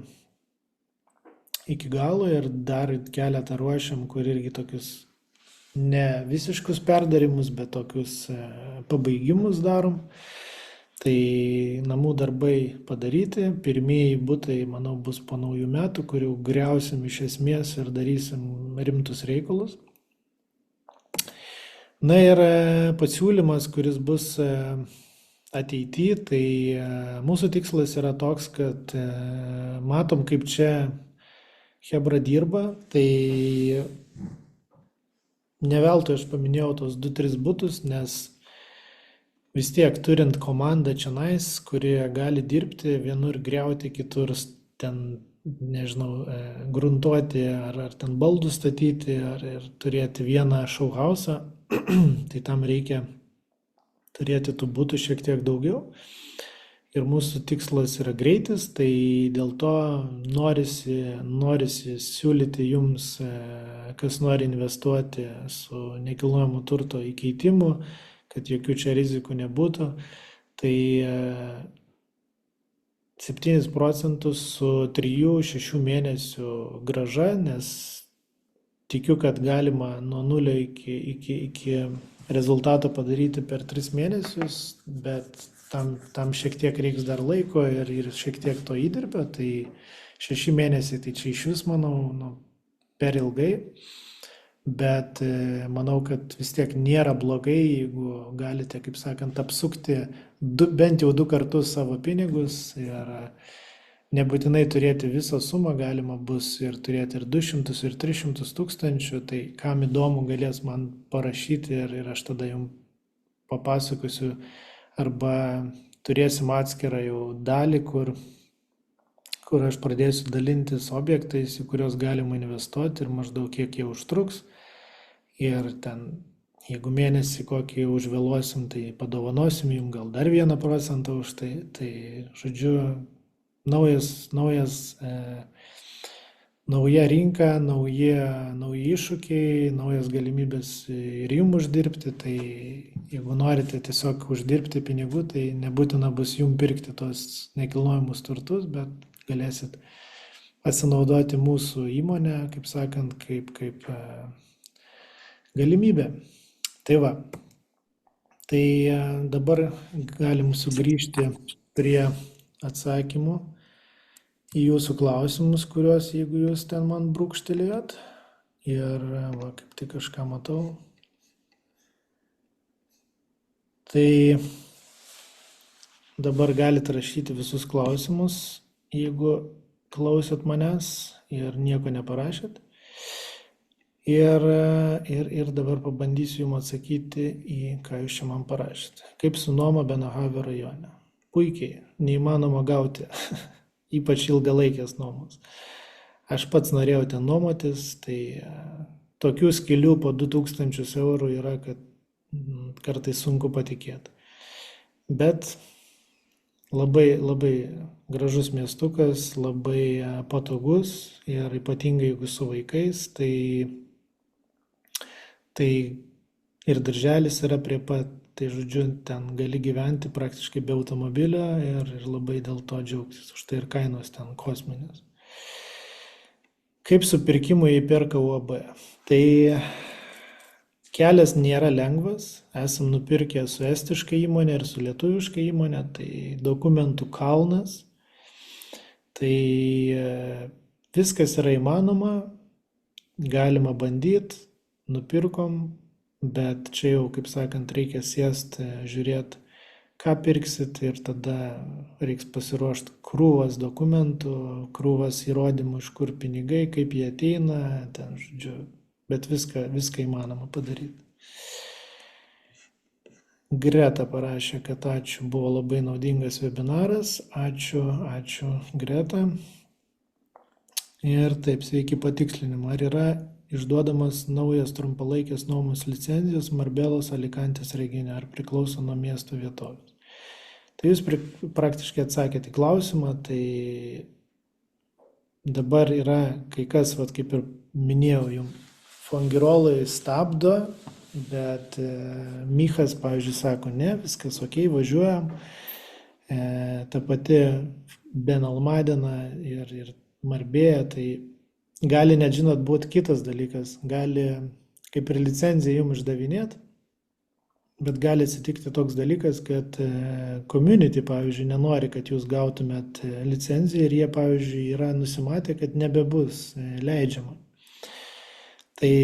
iki galo ir dar keletą ruošiam, kur irgi tokius ne visiškus perdarimus, bet tokius pabaigimus darom. Tai namų darbai padaryti, pirmieji butai, manau, bus po naujų metų, kur jau griausim iš esmės ir darysim rimtus reikalus. Na ir pasiūlymas, kuris bus ateityje, tai mūsų tikslas yra toks, kad matom, kaip čia chebra dirba, tai ne veltui aš paminėjau tos 2-3 butus, nes vis tiek turint komandą čionais, kurie gali dirbti, vienur griauti, kitur ten, nežinau, gruntuoti ar ten baldų statyti, ar turėti vieną showhausą, tai tam reikia turėti tų butų šiek tiek daugiau. Ir mūsų tikslas yra greitis, tai dėl to norisi siūlyti jums, kas nori investuoti su nekilnojamo turto įkeitimu, kad jokių čia rizikų nebūtų. Tai 7% su 3-6 mėnesių grąža, nes tikiu, kad galima nuo 0 iki rezultato padaryti per 3 mėnesius, bet tam šiek tiek reiks dar laiko ir šiek tiek to įdirbio, tai 6 mėnesiai tai čia iš vis, manau, per ilgai, bet manau, kad vis tiek nėra blogai, jeigu galite, kaip sakant, apsukti bent jau 2 kartus savo pinigus ir nebūtinai turėti visą sumą, galima bus ir turėti ir 200 ir 300 tūkstančių, tai kam įdomu galės man parašyti ir aš tada jums papasakosiu, arba turėsim atskirą jau dalį, kur aš pradėsiu dalintis objektais, į kuriuos galima investuoti ir maždaug kiek jie užtruks. Ir ten, jeigu mėnesį kokį užvėluosim, tai padovanosim jums gal dar 1% už tai. Tai, žodžiu, nauja rinka, nauji iššūkiai, naujas galimybės ir jums uždirbti. Tai jeigu norite tiesiog uždirbti pinigų, tai nebūtina bus jums pirkti tos nekilnojamus turtus, bet galėsit pasinaudoti mūsų įmonę, kaip sakant, kaip galimybė. Tai va. Tai dabar galim sugrįžti prie atsakymų į jūsų klausimus, kuriuos, jeigu jūs ten man brūkštelėjot. Ir va, kaip tik kažką matau. Tai dabar galite rašyti visus klausimus, jeigu klausėt manęs ir nieko neparašėt. Ir dabar pabandysiu jums atsakyti į ką jūs čia man parašėt. Kaip su nuoma Benahavio rajone? Puikiai, neįmanoma gauti, ypač ilgalaikės nuomos. Aš pats norėjau ten nuomotis, tai tokių skylių po 2000 eurų yra, kad kartais sunku patikėti. Bet labai gražus miestukas, labai patogus ir ypatingai jeigu su vaikais, tai ir darželis yra prie pat, tai žodžiu, ten gali gyventi praktiškai be automobilio ir labai dėl to džiaugtis. Už tai ir kainos ten kosminės. Kaip su pirkimu įperka UAB? Tai kelias nėra lengvas. Esam nupirkę su estiška įmonė ir su lietuviška įmonė. Tai dokumentų kalnas. Tai viskas yra įmanoma. Galima bandyti. Nupirkom. Bet čia jau, kaip sakant, reikia sėsti, žiūrėti, ką pirksit ir tada reiks pasiruošti krūvas dokumentų, krūvas įrodymų, iš kur pinigai, kaip jie ateina, ten, žodžiu, bet viską įmanoma padaryti. Greta parašė, kad ačiū, buvo labai naudingas webinaras, ačiū Greta. Ir taip, sveiki patikslinimą, ar yra išduodamas naujas trumpalaikės nuomos licenzijos Marbelos Alikantės regione, ar priklauso nuo miesto vietovės. Tai jūs praktiškai atsakėte į klausimą, tai dabar yra kai kas, kaip ir minėjau jums, Fungirolai stabdo, bet Michas, pavyzdžiui, sako, ne, viskas ok, važiuojam. Ta pati Benalmadena ir Marbėja, tai gali net, žinot, būti kitas dalykas, gali kaip ir licenciją jums išdavinėti, bet gali atsitikti toks dalykas, kad community, pavyzdžiui, nenori, kad jūs gautumėt licenciją ir jie, pavyzdžiui, yra nusimatę, kad nebebus leidžiama. Tai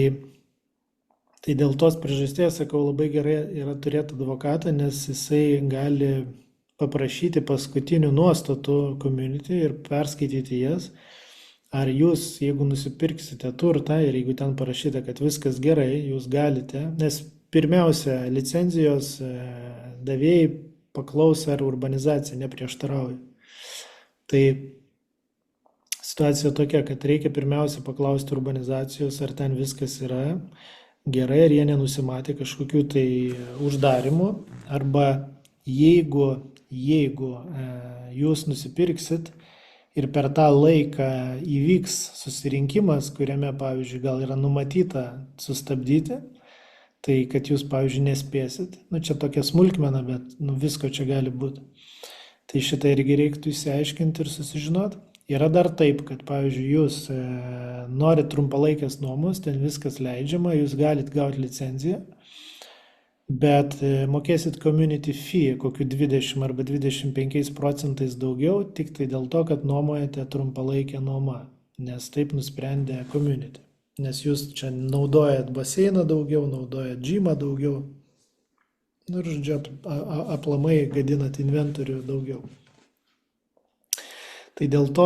dėl tos priežasties, sakau, labai gerai yra turėti advokatą, nes jisai gali paprašyti paskutinių nuostatų community ir perskaityti jas. Ar jūs, jeigu nusipirksite turtą ir jeigu ten parašyta, kad viskas gerai, jūs galite, nes pirmiausia, licencijos davėjai paklauso, ar urbanizacija neprieštarauja. Tai situacija tokia, kad reikia pirmiausia paklausti urbanizacijos, ar ten viskas yra gerai, ar jie nenusimatė kažkokių tai uždarimų, arba jeigu jūs nusipirksit ir per tą laiką įvyks susirinkimas, kuriame, pavyzdžiui, gal yra numatyta sustabdyti, tai kad jūs, pavyzdžiui, nespėsit. Čia tokia smulkmena, bet visko čia gali būti. Tai šitą irgi reiktų įsiaiškinti ir susižinoti. Yra dar taip, kad, pavyzdžiui, jūs norit trumpalaikės nuomos, ten viskas leidžiama, jūs galit gauti licenciją, bet mokėsit community fee kokiu 20 arba 25% daugiau, tik tai dėl to, kad nuomojate trumpalaikę nuomą, nes taip nusprendė community. Nes jūs čia naudojat baseiną daugiau, naudojat gymą daugiau, ir, žodžiu, aplamai gadinat inventorių daugiau. Tai dėl to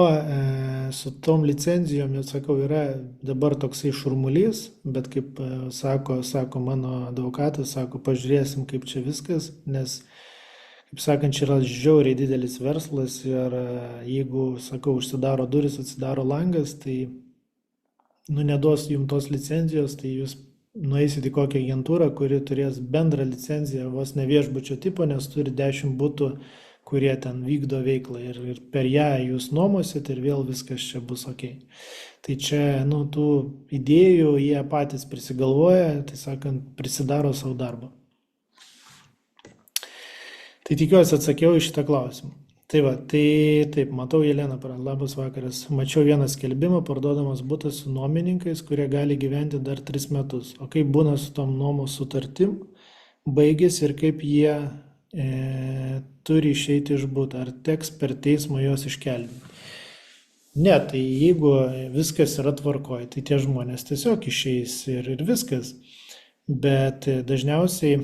su tom licencijom, jau sakau, yra dabar toksai šurmulys, bet kaip sako mano advokatas, sako, pažiūrėsim, kaip čia viskas, nes, kaip sakant, čia yra žiauriai didelis verslas ir jeigu, sakau, užsidaro duris, atsidaro langas, tai neduos jums tos licencijos, tai jūs nueisit į kokią agentūrą, kuri turės bendrą licenciją, vos ne viešbučio tipo, nes turi 10 butų, kurie ten vykdo veiklą ir per ją jūs nuomosit ir vėl viskas čia bus ok. Tai čia, tų idėjų jie patys prisigalvoja, tai sakant, prisidaro savo darbą. Tai tikiuosi atsakiau į šitą klausimą. Tai va, tai taip, matau Jelena, labas vakaras. Mačiau vieną skelbimą, parduodamas butas su nuomininkais, kurie gali gyventi dar 3 metus. O kaip būna su tom nuomos sutartim, baigėsi ir kaip jie turi išeiti iš buto, ar teks per teismą juos iškeldinti. Ne, tai jeigu viskas yra tvarkoj, tai tie žmonės tiesiog išeis ir viskas. Bet dažniausiai,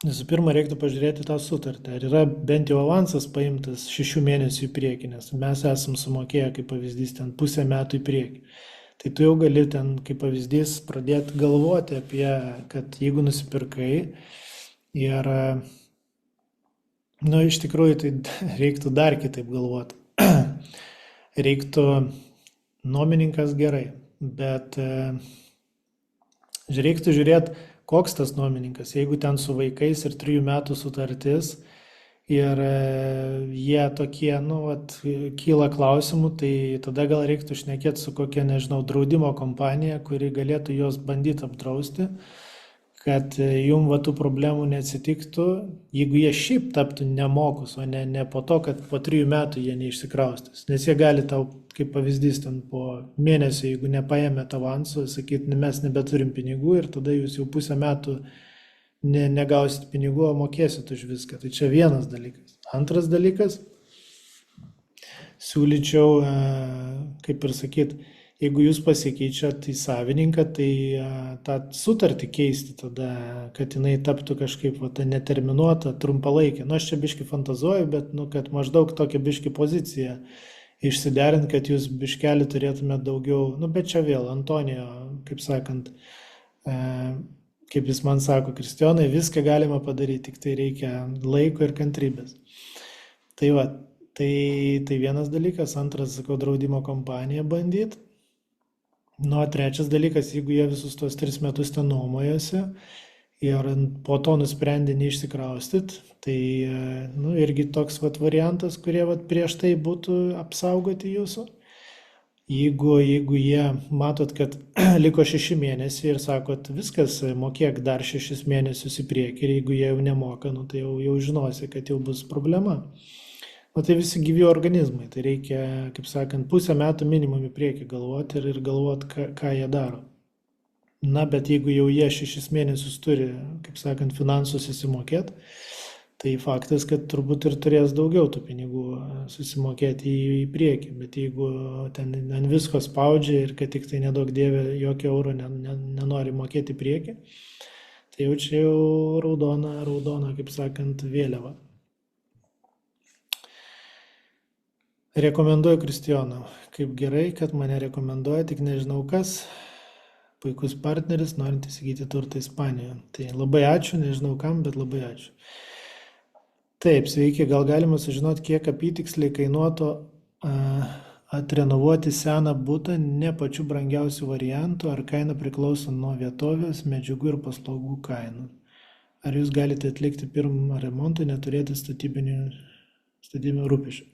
visų pirma, reiktų pažiūrėti tą sutartį. Ar yra bent jau avansas paimtas 6 mėnesių į priekį, nes mes esam sumokėję, kaip pavyzdys, ten 0,5 metų į priekį. Tai tu jau gali ten, kaip pavyzdys, pradėti galvoti apie, kad jeigu nusipirkai ir iš tikrųjų, tai reiktų dar kitaip galvoti. Reiktų nuomininkas gerai, bet reiktų žiūrėti, koks tas nuomininkas. Jeigu ten su vaikais ir 3 metų sutartis ir jie tokie, kyla klausimų, tai tada gal reiktų šnekėti su kokia, nežinau, draudimo kompanija, kuri galėtų juos bandyti apdrausti, kad jum tų problemų neatsitiktų, jeigu jie šiaip taptų nemokus, o ne po to, kad po 3 metų jie neišsikraustys. Nes jie gali tau, kaip pavyzdys, ten po mėnesio, jeigu nepaėmėt avansų, sakyti, mes nebeturim pinigų ir tada jūs jau 0,5 metų negausit pinigų, o mokėsit už viską. Tai čia vienas dalykas. Antras dalykas, siūlyčiau, kaip ir sakyt, jeigu jūs pasikeičiat į savininką, tai tą sutartį keisti tada, kad jinai taptų kažkaip neterminuota, trumpalaikė. Aš čia biški fantazuoju, bet kad maždaug tokia biški pozicija išsiderint, kad jūs biškelį turėtumėte daugiau, bet čia vėl, Antonijo, kaip sakant, kaip jis man sako, Kristijonai, viską galima padaryti, tik tai reikia laiko ir kantrybės. Tai va, tai vienas dalykas, antras, sakau, draudimo kompaniją bandyti. Trečias dalykas, jeigu jie visus tos 3 metus ten nuomojosi ir po to nusprendė neišsikraustyt, tai irgi toks variantas, kurie prieš tai būtų apsaugoti jūsų. Jeigu jie matot, kad liko 6 mėnesiai ir sakot, viskas, mokėk dar 6 mėnesius į priekį ir jeigu jie jau nemoka, nu, tai jau žinosi, kad jau bus problema. O tai visi gyvi organizmai, tai reikia, kaip sakant, pusę metų minimum į priekį galvoti ir galvoti, ką jie daro. Na, bet jeigu jau jie 6 mėnesius turi, kaip sakant, finansus įsimokėti, tai faktas, kad turbūt ir turės daugiau tų pinigų susimokėti į priekį. Bet jeigu ten ant visko spaudžia ir kad tik tai nedaug dievė jokio euro nenori mokėti į priekį, tai jau čia jau raudona, kaip sakant, vėliava. Rekomenduoju Kristijoną. Kaip gerai, kad mane rekomenduoja, tik nežinau kas. Puikus partneris, norint įsigyti turtą Ispanijoje. Tai labai ačiū, nežinau kam, bet labai ačiū. Taip, sveiki, gal galima sužinoti, kiek apytiksliai kainuotų atrenovuoti seną butą, ne pačių brangiausių variantų, ar kaina priklauso nuo vietovės, medžiagų ir paslaugų kainų. Ar jūs galite atlikti pirmą remontą, neturėti statybinių rūpesčių?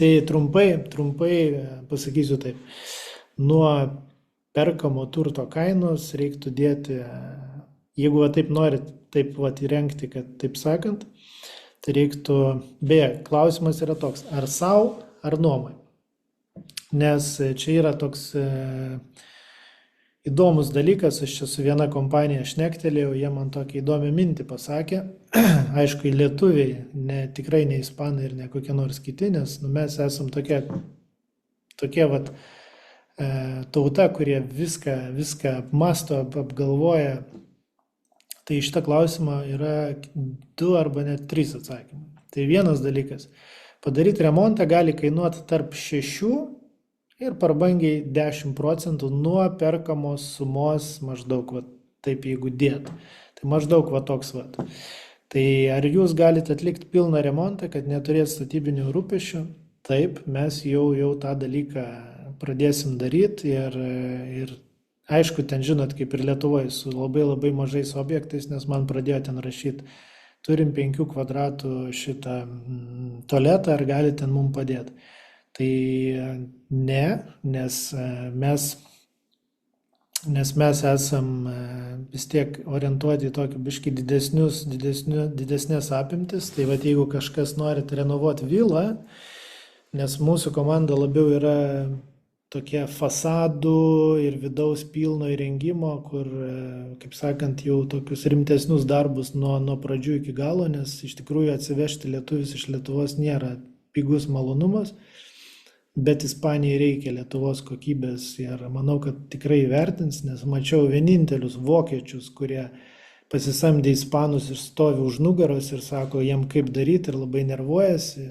Tai trumpai pasakysiu taip. Nuo perkamo turto kainos reiktų dėti, jeigu taip norit taip įrengti, kad taip sakant, tai reiktų, beje, klausimas yra toks, ar savo, ar nuomai. Nes čia yra toks įdomus dalykas, aš čia su viena kompanija šnektelėjau, jie man tokią įdomią mintį pasakė. Aišku, lietuviai, tikrai ne ispanai ir ne kokie nors kiti, nes mes esam tokie tauta, kurie viską apmasto, apgalvoja. Tai šitą klausimą yra 2 arba net 3 atsakymai. Tai vienas dalykas, padaryti remontą gali kainuoti tarp 6 ir prabangiai 10% nuo perkamos sumos maždaug, taip jeigu dėt. Tai maždaug toks. Tai ar jūs galite atlikti pilną remontą, kad neturėt statybinių rūpesčių? Taip, mes jau tą dalyką pradėsim daryti ir aišku, ten žinot, kaip ir Lietuvoje, su labai mažais objektais, nes man pradėjo ten rašyti, turim 5 kvadratų šitą tualetą, ar gali ten mums padėti. Tai ne, nes mes esam vis tiek orientuoti į tokį biškį didesnės apimtis. Tai jeigu kažkas norit renovuoti vilą, nes mūsų komanda labiau yra tokie fasadų ir vidaus pilno įrengimo, kur, kaip sakant, jau tokius rimtesnius darbus nuo pradžių iki galo, nes iš tikrųjų atsivežti lietuvius iš Lietuvos nėra pigus malonumas, bet Ispanijai reikia Lietuvos kokybės ir manau, kad tikrai vertins, nes mačiau vienintelius vokiečius, kurie pasisamdė ispanus ir stovi už nugaros ir sako jiem kaip daryti ir labai nervuojasi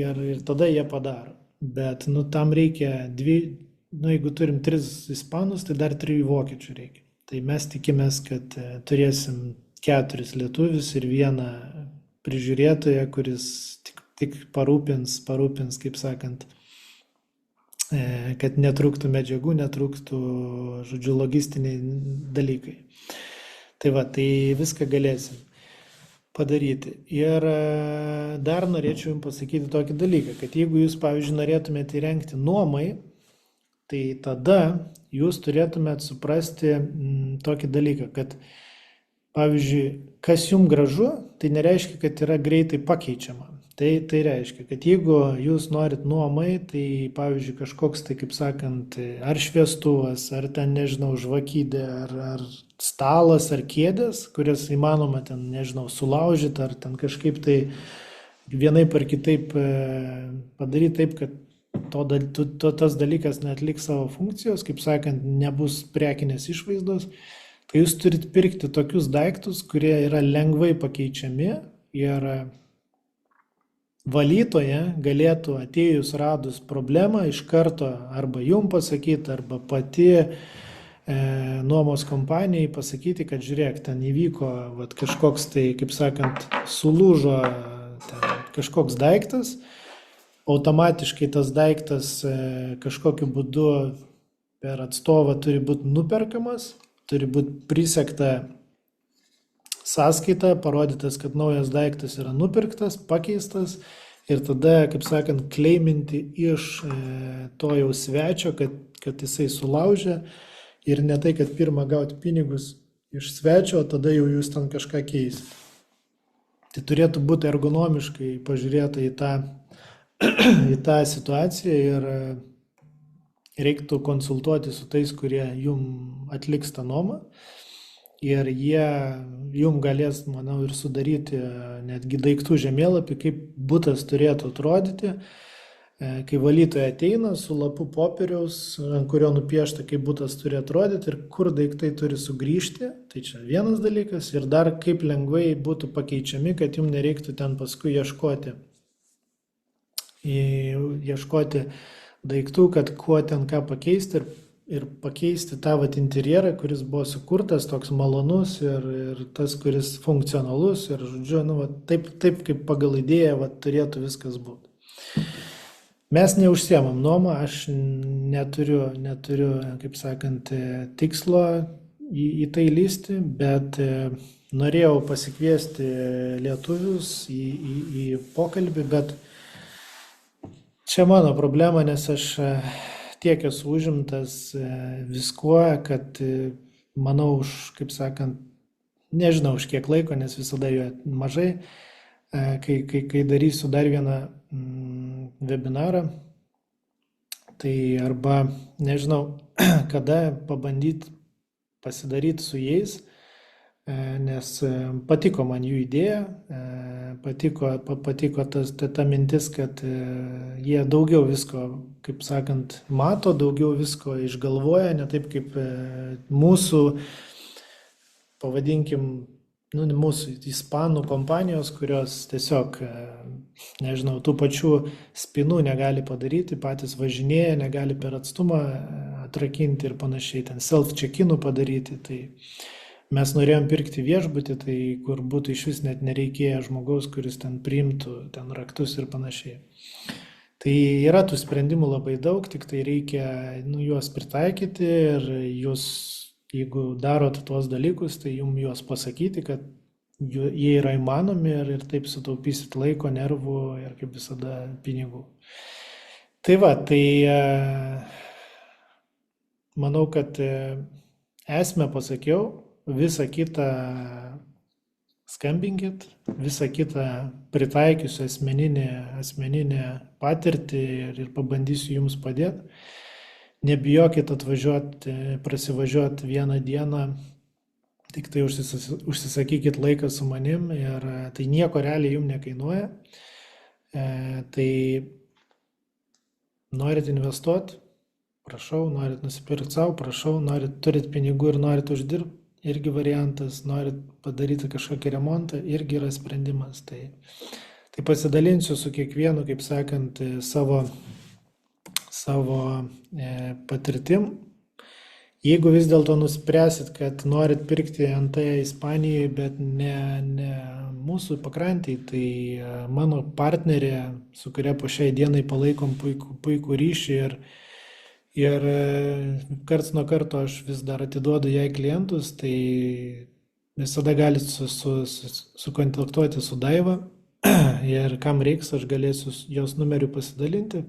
ir tada jie padaro. Bet tam reikia jeigu turim 3 ispanus, tai dar 3 vokiečių reikia. Tai mes tikimės, kad turėsim 4 lietuvius ir 1 prižiūrėtoją, kuris tik parūpins, kaip sakant, kad netrūktų medžiagų, netrūktų, žodžiu, logistiniai dalykai. Tai viską galėsim padaryti. Ir dar norėčiau jums pasakyti tokį dalyką, kad jeigu jūs, pavyzdžiui, norėtumėte įrengti nuomai, tai tada jūs turėtumėte suprasti tokį dalyką, kad, pavyzdžiui, kas jums gražu, tai nereiškia, kad yra greitai pakeičiama. Tai reiškia, kad jeigu jūs norit nuomai, tai, pavyzdžiui, kažkoks, tai kaip sakant, ar šviestuvas, ar ten, nežinau, žvakydė, ar stalas, ar kėdės, kurias įmanoma ten, nežinau, sulaužyti, ar ten kažkaip tai vienaip ar kitaip padaryti taip, kad tas dalykas neatliks savo funkcijos, kaip sakant, nebus prekinės išvaizdos, tai jūs turit pirkti tokius daiktus, kurie yra lengvai pakeičiami ir valytoje galėtų atėjus radus problemą iš karto arba jum pasakyti, arba pati nuomos kompanijai pasakyti, kad žiūrėk, ten įvyko kažkoks tai, kaip sakant, sulūžo kažkoks daiktas, automatiškai tas daiktas kažkokiu būdu per atstovą turi būti nuperkamas, turi būti prisekta sąskaita, parodytas, kad naujas daiktas yra nupirktas, pakeistas ir tada, kaip sakant, kleiminti iš to jau svečio, kad jisai sulaužė ir ne tai, kad pirmą gauti pinigus iš svečio, o tada jau jūs ten kažką keisit. Tai turėtų būti ergonomiškai pažiūrėta į tą situaciją ir reiktų konsultuoti su tais, kurie jum atliks tą nuomą. Ir jie jum galės, manau, ir sudaryti netgi daiktų žemėlapį, kaip butas turėtų atrodyti, kai valytoja ateina su lapu popieriaus, ant kurio nupiešta, kaip butas turi atrodyti ir kur daiktai turi sugrįžti. Tai čia vienas dalykas. Ir dar kaip lengvai būtų pakeičiami, kad jums nereiktų ten paskui ieškoti daiktų, kad kuo ten ką pakeisti ir pakeisti tą interjerą, kuris buvo sukurtas, toks malonus ir tas, kuris funkcionalus ir, žodžiu, taip kaip pagal idėją turėtų viskas būti. Mes neužsiemam nuomą, aš neturiu, kaip sakant, tikslo į tai lysti, bet norėjau pasikviesti lietuvius į pokalbį, bet čia mano problema, nes aš tiek esu užimtas viskuo, kad manau, kaip sakant, nežinau už kiek laiko, nes visada jo mažai, kai darysiu dar vieną webinarą, tai arba nežinau, kada pabandyti pasidaryti su jais, nes patiko man jų idėja, patiko ta mintis, kad jie daugiau visko, kaip sakant, mato, daugiau visko išgalvoja, ne taip kaip mūsų, pavadinkim, mūsų ispanų kompanijos, kurios tiesiog, nežinau, tų pačių spinų negali padaryti, patys važinėja, negali per atstumą atrakinti ir panašiai, ten self-check-inų padaryti. Tai mes norėjom pirkti viešbutį, tai kur būtų iš vis net nereikėję žmogaus, kuris ten priimtų ten raktus ir panašiai. Tai yra tų sprendimų labai daug, tik tai reikia juos pritaikyti ir jūs, jeigu darot tuos dalykus, tai jums juos pasakyti, kad jie yra įmanomi ir taip sutaupysit laiko, nervų ir kaip visada pinigų. Tai manau, kad esmę pasakiau, visą kitą skambinkit, visą kitą pritaikysiu asmeninę patirtį ir pabandysiu jums padėti. Nebijokit atvažiuoti, prasivažiuoti vieną dieną, tik tai užsisakykit laiką su manim ir tai nieko realiai jums nekainuoja. Tai norit investuoti, prašau, norit nusipirkti savo, prašau, turit pinigų ir norit uždirbti, irgi variantas, norit padaryti kažkokį remontą, irgi yra sprendimas. Tai pasidalinsiu su kiekvienu, kaip sakant, savo patirtim. Jeigu vis dėlto nuspręsit, kad norit pirkti NT Ispanijoje, bet ne mūsų pakrantėje, tai mano partnerė, su kuria po šiai dienai palaikom puikų ryšį ir karts nuo karto aš vis dar atiduodu jai klientus, tai visada galit sukontaktuoti su Daiva ir kam reiks, aš galėsiu jos numeriu pasidalinti.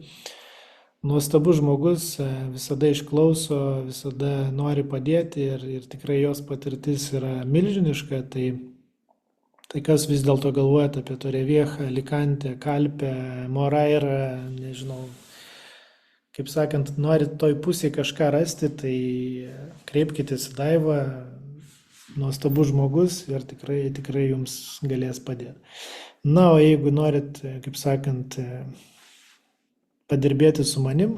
Nuostabus žmogus, visada išklauso, visada nori padėti ir tikrai jos patirtis yra milžiniška. Tai kas vis dėlto galvojate apie Torrevieja, Alicante, Calpe, Morairą, nežinau, kaip sakant, norit toj pusėje kažką rasti, tai kreipkitės į Daivą, nuostabus žmogus ir tikrai jums galės padėti. Na, o jeigu norit, kaip sakant, padirbėti su manim,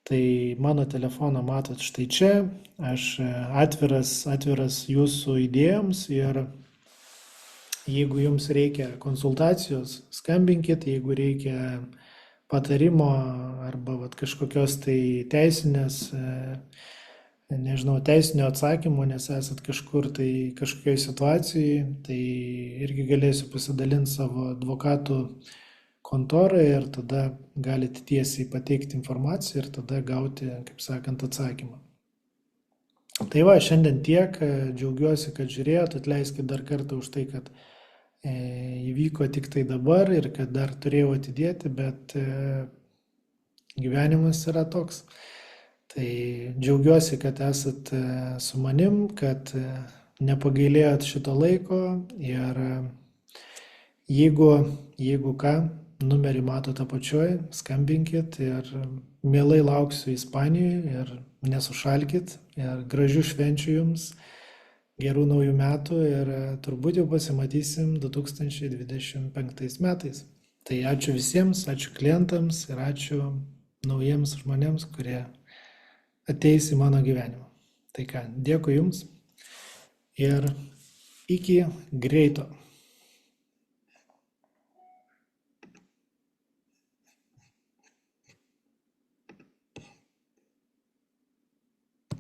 tai mano telefoną matot štai čia, aš atviras jūsų idėjoms ir jeigu jums reikia konsultacijos, skambinkit, jeigu reikia patarimo arba kažkokios tai teisinės, teisinio atsakymo, nes esat kažkur tai kažkokioj situacijai, tai irgi galėsiu pasidalinti savo advokatų kontorą ir tada galite tiesiai pateikti informaciją ir tada gauti, kaip sakant, atsakymą. Tai šiandien tiek, džiaugiuosi, kad žiūrėjot, atleiskit dar kartą už tai, kad įvyko tik tai dabar ir kad dar turėjau atidėti, bet gyvenimas yra toks. Tai džiaugiuosi, kad esat su manim, kad nepagailėjot šito laiko ir jeigu ką, numerį matote apačioj, skambinkit ir mielai lauksiu Ispanijoje ir nesušalkit ir gražių švenčių jums, gerų naujų metų ir turbūt jau pasimatysim 2025 metais. Tai ačiū visiems, ačiū klientams ir ačiū naujiems žmonėms, kurie ateis į mano gyvenimą. Tai ką, dėkui jums ir iki greito.